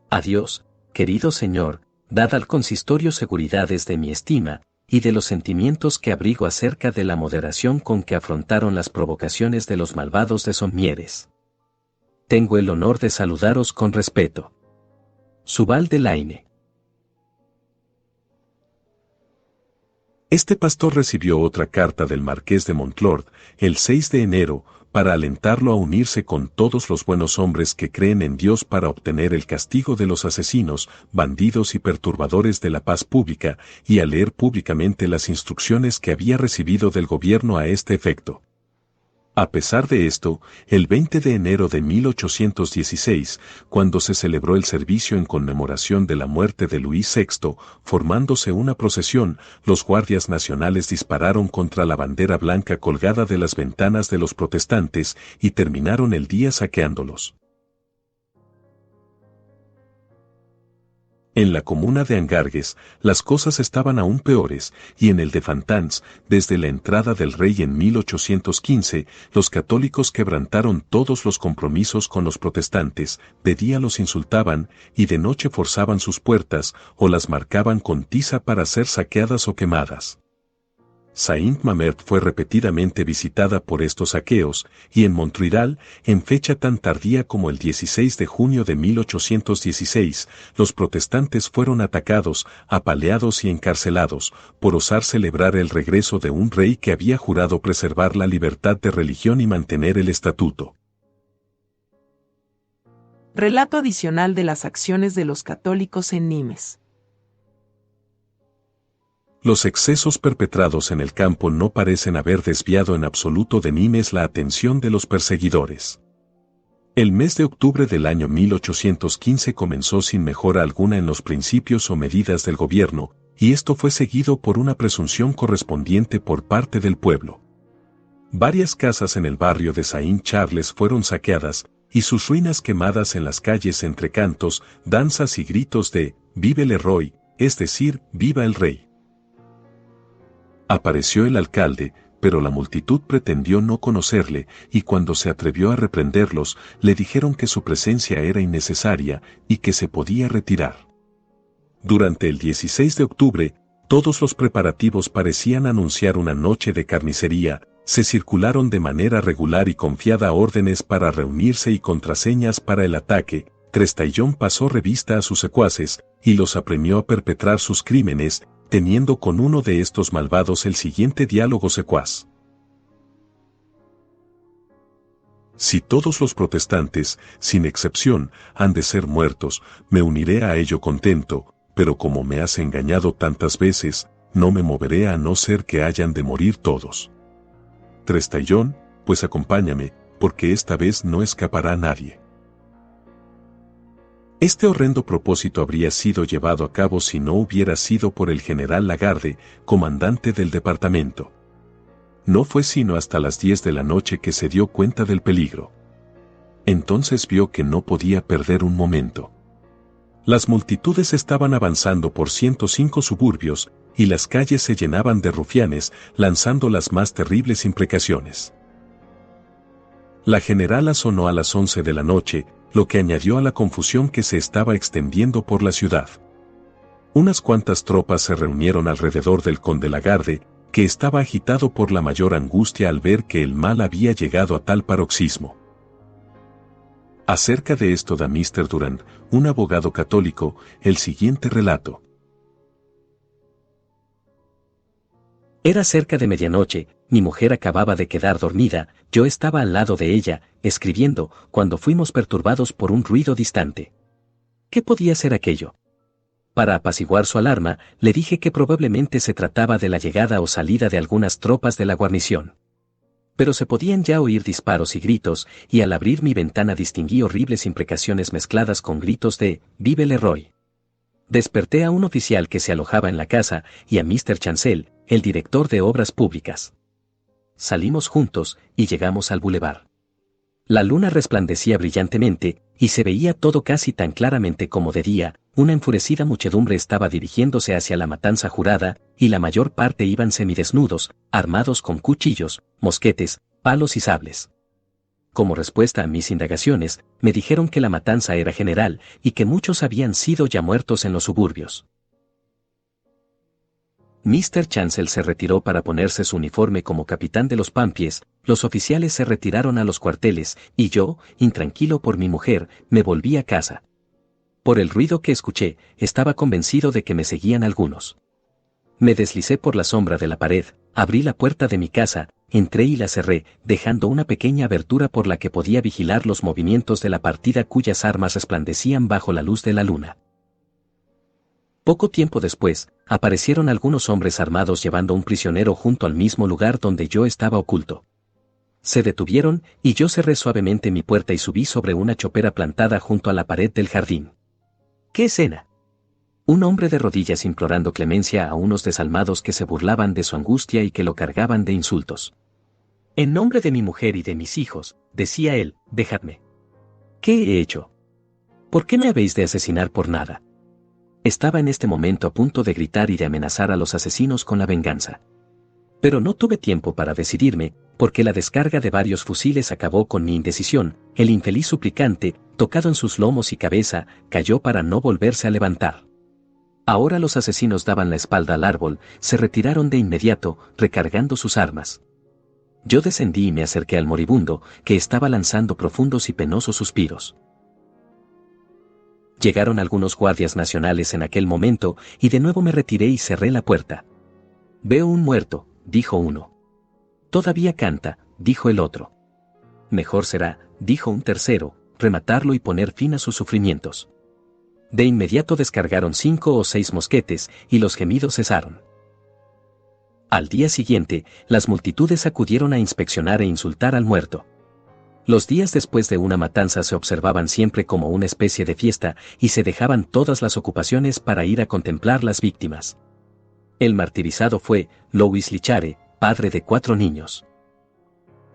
Adiós, querido señor, dad al consistorio seguridades de mi estima, y de los sentimientos que abrigo acerca de la moderación con que afrontaron las provocaciones de los malvados de Somieres. Tengo el honor de saludaros con respeto. Subal de Laine. Este pastor recibió otra carta del marqués de Montlord, el 6 de enero, para alentarlo a unirse con todos los buenos hombres que creen en Dios para obtener el castigo de los asesinos, bandidos y perturbadores de la paz pública, y a leer públicamente las instrucciones que había recibido del gobierno a este efecto. A pesar de esto, el 20 de enero de 1816, cuando se celebró el servicio en conmemoración de la muerte de Luis VI, formándose una procesión, los guardias nacionales dispararon contra la bandera blanca colgada de las ventanas de los protestantes y terminaron el día saqueándolos. En la comuna de Angargues, las cosas estaban aún peores, y en el de Fantans, desde la entrada del rey en 1815, los católicos quebrantaron todos los compromisos con los protestantes, de día los insultaban, y de noche forzaban sus puertas, o las marcaban con tiza para ser saqueadas o quemadas. Saint-Mamert fue repetidamente visitada por estos saqueos, y en Montreal, en fecha tan tardía como el 16 de junio de 1816, los protestantes fueron atacados, apaleados y encarcelados, por osar celebrar el regreso de un rey que había jurado preservar la libertad de religión y mantener el estatuto. Relato adicional de las acciones de los católicos en Nimes. Los excesos perpetrados en el campo no parecen haber desviado en absoluto de Nimes la atención de los perseguidores. El mes de octubre del año 1815 comenzó sin mejora alguna en los principios o medidas del gobierno, y esto fue seguido por una presunción correspondiente por parte del pueblo. Varias casas en el barrio de Saint-Charles fueron saqueadas, y sus ruinas quemadas en las calles entre cantos, danzas y gritos de «Vive le Roi», es decir, «Viva el Rey». Apareció el alcalde, pero la multitud pretendió no conocerle, y cuando se atrevió a reprenderlos, le dijeron que su presencia era innecesaria y que se podía retirar. Durante el 16 de octubre, todos los preparativos parecían anunciar una noche de carnicería, se circularon de manera regular y confiada órdenes para reunirse y contraseñas para el ataque. Trestaillon pasó revista a sus secuaces, y los apremió a perpetrar sus crímenes, teniendo con uno de estos malvados el siguiente diálogo secuaz. Si todos los protestantes, sin excepción, han de ser muertos, me uniré a ello contento, pero como me has engañado tantas veces, no me moveré a no ser que hayan de morir todos. Trestaillon, pues acompáñame, porque esta vez no escapará nadie. Este horrendo propósito habría sido llevado a cabo si no hubiera sido por el general Lagarde, comandante del departamento. No fue sino hasta las 10 de la noche que se dio cuenta del peligro. Entonces vio que no podía perder un momento. Las multitudes estaban avanzando por 105 suburbios, y las calles se llenaban de rufianes, lanzando las más terribles imprecaciones. La generala sonó a las 11 de la noche, lo que añadió a la confusión que se estaba extendiendo por la ciudad. Unas cuantas tropas se reunieron alrededor del conde Lagarde, que estaba agitado por la mayor angustia al ver que el mal había llegado a tal paroxismo. Acerca de esto da Mr. Durand, un abogado católico, el siguiente relato. Era cerca de medianoche, mi mujer acababa de quedar dormida, yo estaba al lado de ella, escribiendo, cuando fuimos perturbados por un ruido distante. ¿Qué podía ser aquello? Para apaciguar su alarma, le dije que probablemente se trataba de la llegada o salida de algunas tropas de la guarnición. Pero se podían ya oír disparos y gritos, y al abrir mi ventana distinguí horribles imprecaciones mezcladas con gritos de «Vive le Roi». Desperté a un oficial que se alojaba en la casa, y a Mr. Chancel, el director de obras públicas. Salimos juntos, y llegamos al bulevar. La luna resplandecía brillantemente, y se veía todo casi tan claramente como de día, una enfurecida muchedumbre estaba dirigiéndose hacia la matanza jurada, y la mayor parte iban semidesnudos, armados con cuchillos, mosquetes, palos y sables. Como respuesta a mis indagaciones, me dijeron que la matanza era general y que muchos habían sido ya muertos en los suburbios. Mr. Chancel se retiró para ponerse su uniforme como capitán de los Pampies, los oficiales se retiraron a los cuarteles, y yo, intranquilo por mi mujer, me volví a casa. Por el ruido que escuché, estaba convencido de que me seguían algunos. Me deslicé por la sombra de la pared, abrí la puerta de mi casa, entré y la cerré, dejando una pequeña abertura por la que podía vigilar los movimientos de la partida cuyas armas resplandecían bajo la luz de la luna. Poco tiempo después, aparecieron algunos hombres armados llevando un prisionero junto al mismo lugar donde yo estaba oculto. Se detuvieron, y yo cerré suavemente mi puerta y subí sobre una chopera plantada junto a la pared del jardín. ¡Qué escena! Un hombre de rodillas implorando clemencia a unos desalmados que se burlaban de su angustia y que lo cargaban de insultos. En nombre de mi mujer y de mis hijos, decía él, dejadme. ¿Qué he hecho? ¿Por qué me habéis de asesinar por nada? Estaba en este momento a punto de gritar y de amenazar a los asesinos con la venganza. Pero no tuve tiempo para decidirme, porque la descarga de varios fusiles acabó con mi indecisión. El infeliz suplicante, tocado en sus lomos y cabeza, cayó para no volverse a levantar. Ahora los asesinos daban la espalda al árbol, se retiraron de inmediato, recargando sus armas. Yo descendí y me acerqué al moribundo, que estaba lanzando profundos y penosos suspiros. Llegaron algunos guardias nacionales en aquel momento, y de nuevo me retiré y cerré la puerta. Veo un muerto, dijo uno. Todavía canta, dijo el otro. Mejor será, dijo un tercero, rematarlo y poner fin a sus sufrimientos. De inmediato descargaron 5 o 6 mosquetes, y los gemidos cesaron. Al día siguiente, las multitudes acudieron a inspeccionar e insultar al muerto. Los días después de una matanza se observaban siempre como una especie de fiesta, y se dejaban todas las ocupaciones para ir a contemplar las víctimas. El martirizado fue Louis Lichare, padre de 4 niños.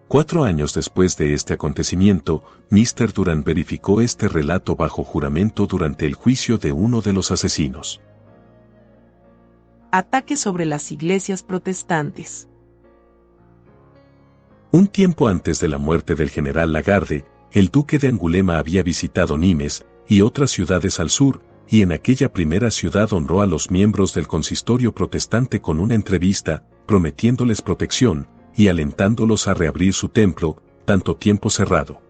4 años después de este acontecimiento, Mr. Durant verificó este relato bajo juramento durante el juicio de uno de los asesinos. Ataque sobre las iglesias protestantes. Un tiempo antes de la muerte del general Lagarde, el duque de Angulema había visitado Nimes y otras ciudades al sur, y en aquella primera ciudad honró a los miembros del consistorio protestante con una entrevista, prometiéndoles protección y alentándolos a reabrir su templo, tanto tiempo cerrado.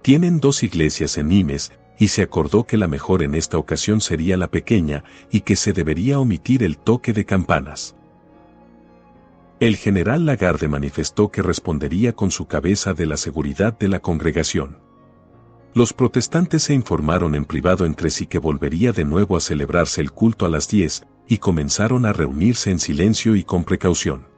Tienen 2 iglesias en Nimes, y se acordó que la mejor en esta ocasión sería la pequeña, y que se debería omitir el toque de campanas. El general Lagarde manifestó que respondería con su cabeza de la seguridad de la congregación. Los protestantes se informaron en privado entre sí que volvería de nuevo a celebrarse el culto a las 10, y comenzaron a reunirse en silencio y con precaución.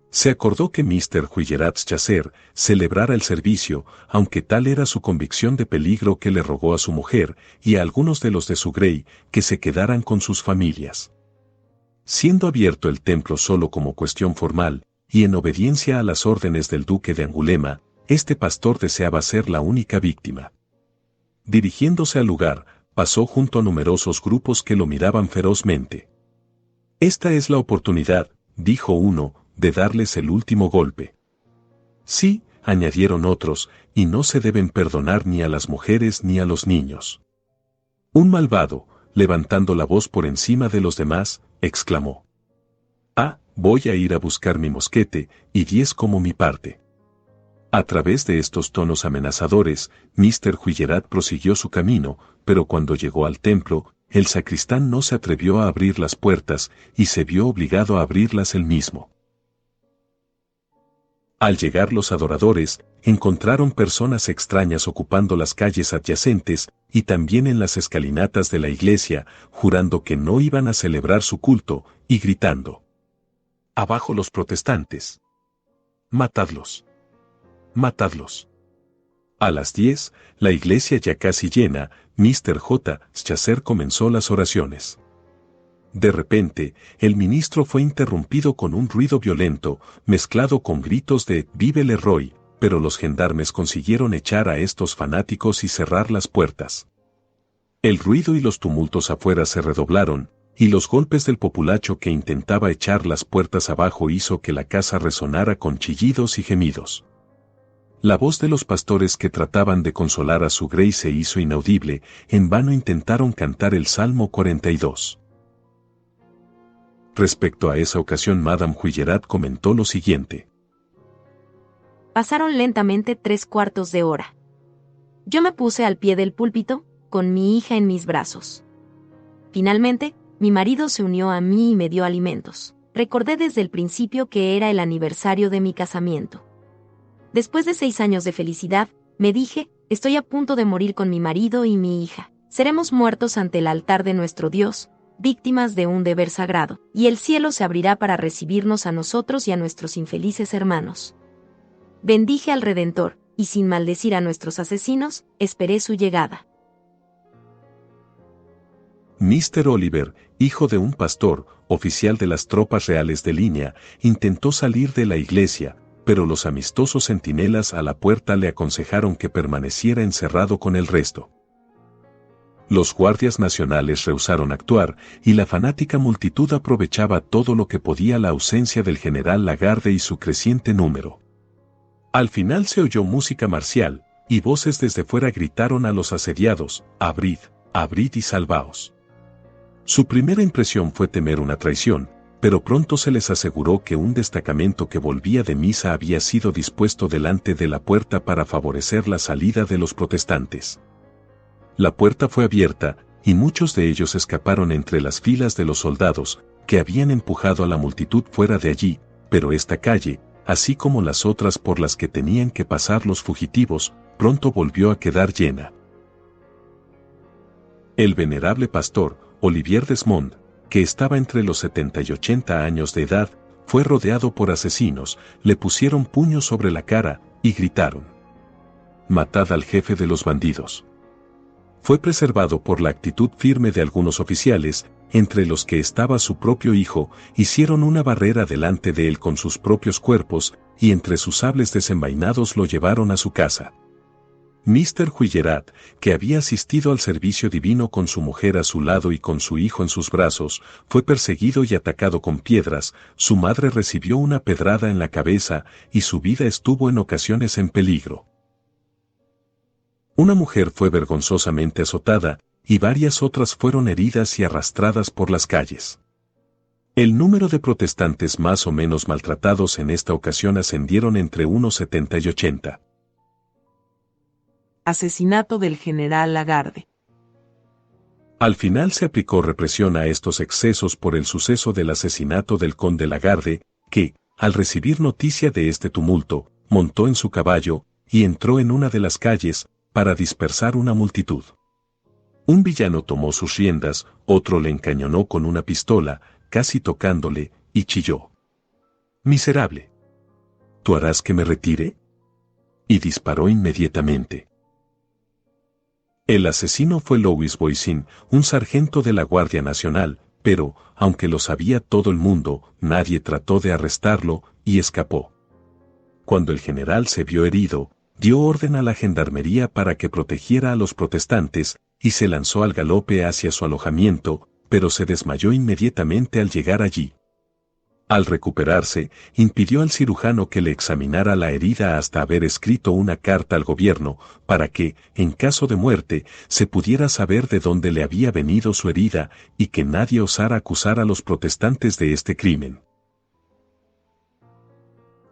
Se acordó que Mr. Huillerat Chasseur celebrara el servicio, aunque tal era su convicción de peligro que le rogó a su mujer y a algunos de los de su grey que se quedaran con sus familias. Siendo abierto el templo solo como cuestión formal, y en obediencia a las órdenes del duque de Angulema, este pastor deseaba ser la única víctima. Dirigiéndose al lugar, pasó junto a numerosos grupos que lo miraban ferozmente. Esta es la oportunidad, dijo uno, de darles el último golpe. Sí, añadieron otros, y no se deben perdonar ni a las mujeres ni a los niños. Un malvado, levantando la voz por encima de los demás, exclamó: «Ah, voy a ir a buscar mi mosquete, y 10 como mi parte». A través de estos tonos amenazadores, Mr. Huillerat prosiguió su camino, pero cuando llegó al templo, el sacristán no se atrevió a abrir las puertas, y se vio obligado a abrirlas él mismo. Al llegar los adoradores, encontraron personas extrañas ocupando las calles adyacentes, y también en las escalinatas de la iglesia, jurando que no iban a celebrar su culto, y gritando: «¡Abajo los protestantes! ¡Matadlos! ¡Matadlos!». A las 10, la iglesia ya casi llena, Mr. J. Chasseur comenzó las oraciones. De repente, el ministro fue interrumpido con un ruido violento, mezclado con gritos de «Vive le Roy», pero los gendarmes consiguieron echar a estos fanáticos y cerrar las puertas. El ruido y los tumultos afuera se redoblaron, y los golpes del populacho que intentaba echar las puertas abajo hizo que la casa resonara con chillidos y gemidos. La voz de los pastores que trataban de consolar a su grey se hizo inaudible, en vano intentaron cantar el Salmo 42. Respecto a esa ocasión, Madame Huillerat comentó lo siguiente. Pasaron lentamente 3/4 de hora. Yo me puse al pie del púlpito, con mi hija en mis brazos. Finalmente, mi marido se unió a mí y me dio alimentos. Recordé desde el principio que era el aniversario de mi casamiento. Después de 6 años de felicidad, me dije, estoy a punto de morir con mi marido y mi hija. Seremos muertos ante el altar de nuestro Dios, víctimas de un deber sagrado, y el cielo se abrirá para recibirnos a nosotros y a nuestros infelices hermanos. Bendije al Redentor, y sin maldecir a nuestros asesinos, esperé su llegada. Mr. Oliver, hijo de un pastor, oficial de las tropas reales de línea, intentó salir de la iglesia, pero los amistosos centinelas a la puerta le aconsejaron que permaneciera encerrado con el resto. Los guardias nacionales rehusaron actuar, y la fanática multitud aprovechaba todo lo que podía la ausencia del general Lagarde y su creciente número. Al final se oyó música marcial, y voces desde fuera gritaron a los asediados, «Abrid, abrid y salvaos». Su primera impresión fue temer una traición, pero pronto se les aseguró que un destacamento que volvía de misa había sido dispuesto delante de la puerta para favorecer la salida de los protestantes. La puerta fue abierta, y muchos de ellos escaparon entre las filas de los soldados, que habían empujado a la multitud fuera de allí, pero esta calle, así como las otras por las que tenían que pasar los fugitivos, pronto volvió a quedar llena. El venerable pastor, Olivier Desmond, que estaba entre los 70 y 80 años de edad, fue rodeado por asesinos, le pusieron puños sobre la cara, y gritaron: «Matad al jefe de los bandidos». Fue preservado por la actitud firme de algunos oficiales, entre los que estaba su propio hijo, hicieron una barrera delante de él con sus propios cuerpos, y entre sus sables desenvainados lo llevaron a su casa. Mr. Huillerat, que había asistido al servicio divino con su mujer a su lado y con su hijo en sus brazos, fue perseguido y atacado con piedras, su madre recibió una pedrada en la cabeza y su vida estuvo en ocasiones en peligro. Una mujer fue vergonzosamente azotada, y varias otras fueron heridas y arrastradas por las calles. El número de protestantes más o menos maltratados en esta ocasión ascendieron entre unos 70 y 80. Asesinato del general Lagarde. Al final se aplicó represión a estos excesos por el suceso del asesinato del conde Lagarde, que, al recibir noticia de este tumulto, montó en su caballo, y entró en una de las calles, para dispersar una multitud. Un villano tomó sus riendas, otro le encañonó con una pistola, casi tocándole, y chilló: «Miserable, ¿tú harás que me retire?», y disparó inmediatamente. El asesino fue Louis Boissin, un sargento de la Guardia Nacional, pero, aunque lo sabía todo el mundo, nadie trató de arrestarlo, y escapó. Cuando el general se vio herido, dio orden a la gendarmería para que protegiera a los protestantes, y se lanzó al galope hacia su alojamiento, pero se desmayó inmediatamente al llegar allí. Al recuperarse, impidió al cirujano que le examinara la herida hasta haber escrito una carta al gobierno, para que, en caso de muerte, se pudiera saber de dónde le había venido su herida, y que nadie osara acusar a los protestantes de este crimen.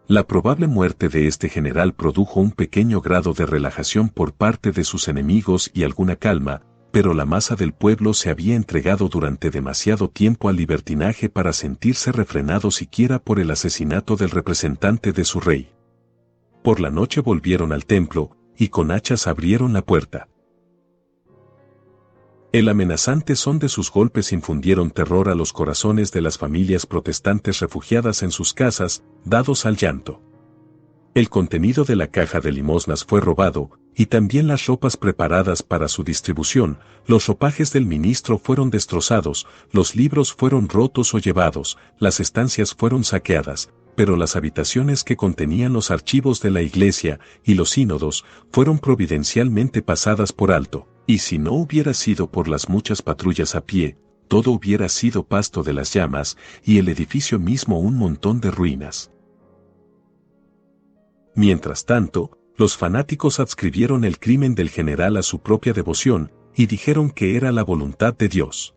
La probable muerte de este general produjo un pequeño grado de relajación por parte de sus enemigos y alguna calma, pero la masa del pueblo se había entregado durante demasiado tiempo al libertinaje para sentirse refrenado siquiera por el asesinato del representante de su rey. Por la noche volvieron al templo, y con hachas abrieron la puerta. El amenazante son de sus golpes infundieron terror a los corazones de las familias protestantes refugiadas en sus casas, dados al llanto. El contenido de la caja de limosnas fue robado, y también las ropas preparadas para su distribución, los ropajes del ministro fueron destrozados, los libros fueron rotos o llevados, las estancias fueron saqueadas, pero las habitaciones que contenían los archivos de la iglesia y los sínodos fueron providencialmente pasadas por alto, y si no hubiera sido por las muchas patrullas a pie, todo hubiera sido pasto de las llamas y el edificio mismo un montón de ruinas. Mientras tanto, los fanáticos adscribieron el crimen del general a su propia devoción y dijeron que era la voluntad de Dios.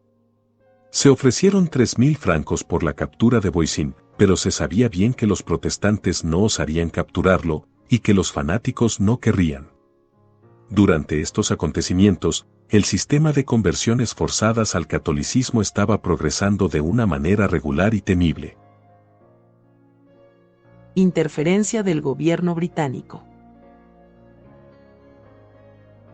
Se ofrecieron 3.000 francos por la captura de Voisin, pero se sabía bien que los protestantes no osarían capturarlo y que los fanáticos no querrían. Durante estos acontecimientos, el sistema de conversiones forzadas al catolicismo estaba progresando de una manera regular y temible. Interferencia del gobierno británico.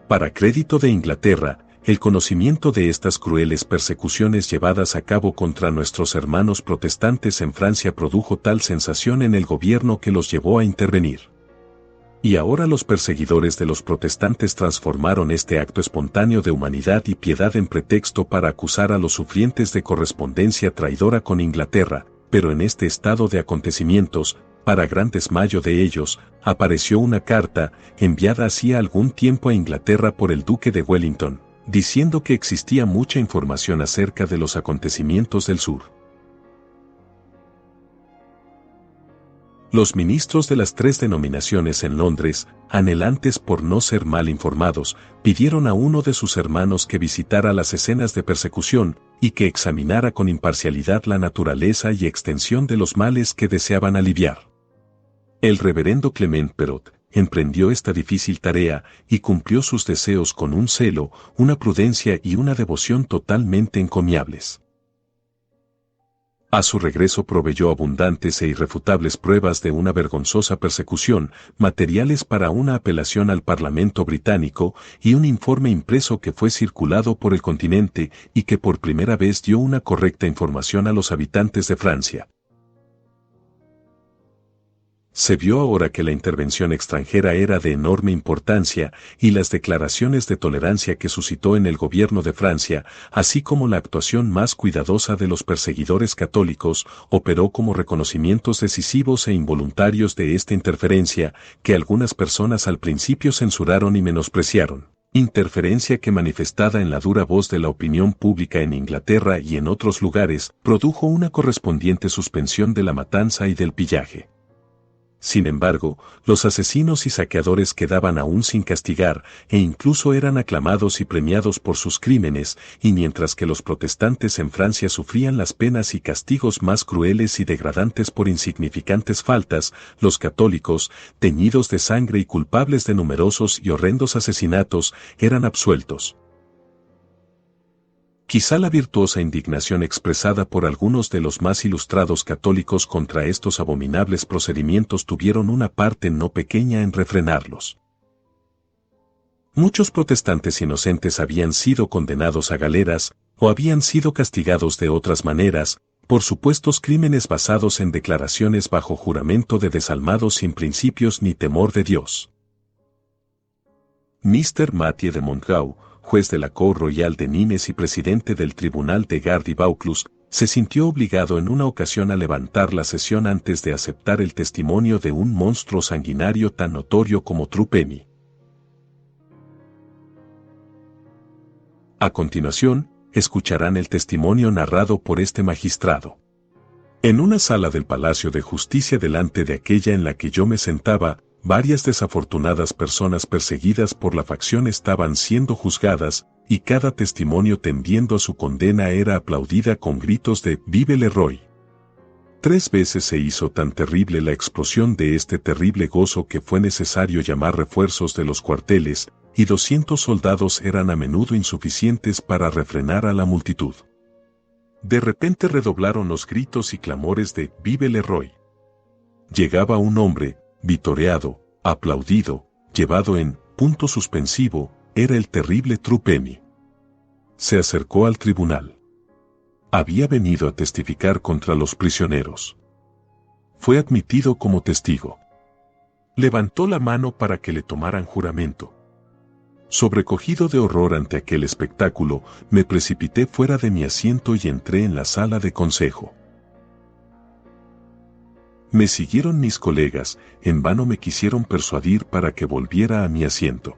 Para crédito de Inglaterra, el conocimiento de estas crueles persecuciones llevadas a cabo contra nuestros hermanos protestantes en Francia produjo tal sensación en el gobierno que los llevó a intervenir. Y ahora los perseguidores de los protestantes transformaron este acto espontáneo de humanidad y piedad en pretexto para acusar a los sufrientes de correspondencia traidora con Inglaterra, pero en este estado de acontecimientos, para gran desmayo de ellos, apareció una carta, enviada hacía algún tiempo a Inglaterra por el duque de Wellington, diciendo que existía mucha información acerca de los acontecimientos del sur. Los ministros de las 3 denominaciones en Londres, anhelantes por no ser mal informados, pidieron a uno de sus hermanos que visitara las escenas de persecución y que examinara con imparcialidad la naturaleza y extensión de los males que deseaban aliviar. El reverendo Clement Perrot emprendió esta difícil tarea y cumplió sus deseos con un celo, una prudencia y una devoción totalmente encomiables. A su regreso proveyó abundantes e irrefutables pruebas de una vergonzosa persecución, materiales para una apelación al Parlamento británico y un informe impreso que fue circulado por el continente y que por primera vez dio una correcta información a los habitantes de Francia. Se vio ahora que la intervención extranjera era de enorme importancia y las declaraciones de tolerancia que suscitó en el gobierno de Francia, así como la actuación más cuidadosa de los perseguidores católicos, operó como reconocimientos decisivos e involuntarios de esta interferencia, que algunas personas al principio censuraron y menospreciaron. Interferencia que manifestada en la dura voz de la opinión pública en Inglaterra y en otros lugares, produjo una correspondiente suspensión de la matanza y del pillaje. Sin embargo, los asesinos y saqueadores quedaban aún sin castigar, e incluso eran aclamados y premiados por sus crímenes, y mientras que los protestantes en Francia sufrían las penas y castigos más crueles y degradantes por insignificantes faltas, los católicos, teñidos de sangre y culpables de numerosos y horrendos asesinatos, eran absueltos. Quizá la virtuosa indignación expresada por algunos de los más ilustrados católicos contra estos abominables procedimientos tuvieron una parte no pequeña en refrenarlos. Muchos protestantes inocentes habían sido condenados a galeras, o habían sido castigados de otras maneras, por supuestos crímenes basados en declaraciones bajo juramento de desalmados sin principios ni temor de Dios. Mr. Mathieu de Montgau, juez de la Cour Royal de Nimes y presidente del Tribunal de Gard y Vaucluse, se sintió obligado en una ocasión a levantar la sesión antes de aceptar el testimonio de un monstruo sanguinario tan notorio como Trupemi. A continuación, escucharán el testimonio narrado por este magistrado. En una sala del Palacio de Justicia delante de aquella en la que yo me sentaba, varias desafortunadas personas perseguidas por la facción estaban siendo juzgadas, y cada testimonio tendiendo a su condena era aplaudida con gritos de «Vive le Roi». 3 veces se hizo tan terrible la explosión de este terrible gozo que fue necesario llamar refuerzos de los cuarteles, y 200 soldados eran a menudo insuficientes para refrenar a la multitud. De repente redoblaron los gritos y clamores de «Vive le Roi». Llegaba un hombre, vitoreado, aplaudido, llevado en punto suspensivo, era el terrible Trupemi. Se acercó al tribunal. Había venido a testificar contra los prisioneros. Fue admitido como testigo. Levantó la mano para que le tomaran juramento. Sobrecogido de horror ante aquel espectáculo, me precipité fuera de mi asiento y entré en la sala de consejo. Me siguieron mis colegas, en vano me quisieron persuadir para que volviera a mi asiento.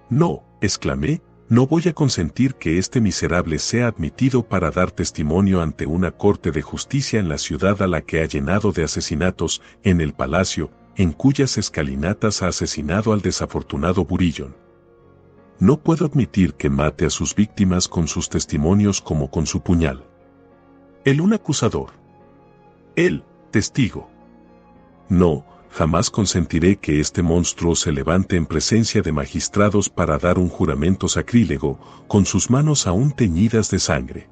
No, exclamé, no voy a consentir que este miserable sea admitido para dar testimonio ante una corte de justicia en la ciudad a la que ha llenado de asesinatos, en el palacio, en cuyas escalinatas ha asesinado al desafortunado Burillon. No puedo admitir que mate a sus víctimas con sus testimonios como con su puñal. Él un acusador. Él, testigo. No, jamás consentiré que este monstruo se levante en presencia de magistrados para dar un juramento sacrílego, con sus manos aún teñidas de sangre.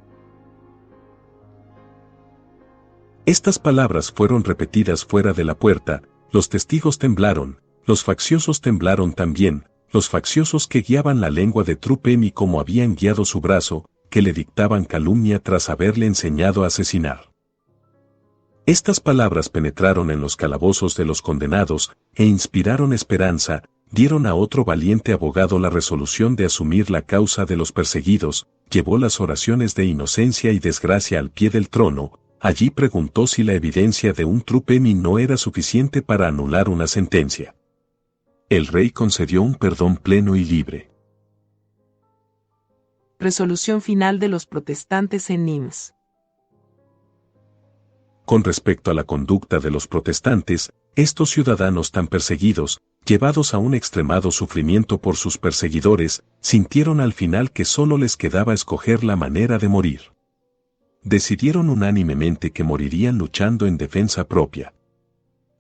Estas palabras fueron repetidas fuera de la puerta, los testigos temblaron, los facciosos temblaron también, los facciosos que guiaban la lengua de Trupemi como habían guiado su brazo, que le dictaban calumnia tras haberle enseñado a asesinar. Estas palabras penetraron en los calabozos de los condenados, e inspiraron esperanza, dieron a otro valiente abogado la resolución de asumir la causa de los perseguidos, llevó las oraciones de inocencia y desgracia al pie del trono, allí preguntó si la evidencia de un Trupemi no era suficiente para anular una sentencia. El rey concedió un perdón pleno y libre. Resolución final de los protestantes en Nimes. Con respecto a la conducta de los protestantes, estos ciudadanos tan perseguidos, llevados a un extremado sufrimiento por sus perseguidores, sintieron al final que solo les quedaba escoger la manera de morir. Decidieron unánimemente que morirían luchando en defensa propia.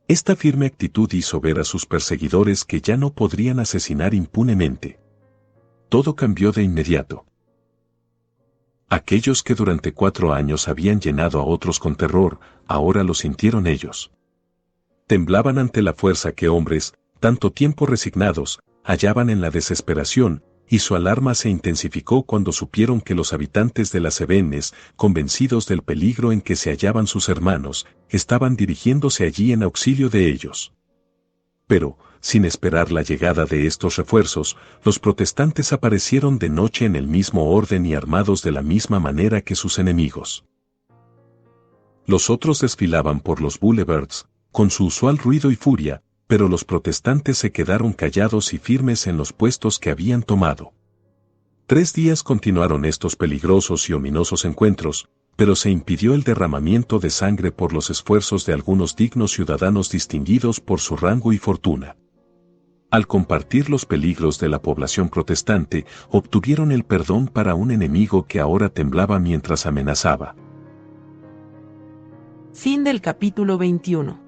Esta firme actitud hizo ver a sus perseguidores que ya no podrían asesinar impunemente. Todo cambió de inmediato. Aquellos que durante 4 años habían llenado a otros con terror, ahora lo sintieron ellos. Temblaban ante la fuerza que hombres, tanto tiempo resignados, hallaban en la desesperación, y su alarma se intensificó cuando supieron que los habitantes de las Cevennes, convencidos del peligro en que se hallaban sus hermanos, estaban dirigiéndose allí en auxilio de ellos. Pero, sin esperar la llegada de estos refuerzos, los protestantes aparecieron de noche en el mismo orden y armados de la misma manera que sus enemigos. Los otros desfilaban por los boulevards, con su usual ruido y furia, pero los protestantes se quedaron callados y firmes en los puestos que habían tomado. 3 días continuaron estos peligrosos y ominosos encuentros, pero se impidió el derramamiento de sangre por los esfuerzos de algunos dignos ciudadanos distinguidos por su rango y fortuna. Al compartir los peligros de la población protestante, obtuvieron el perdón para un enemigo que ahora temblaba mientras amenazaba. Fin del capítulo 21.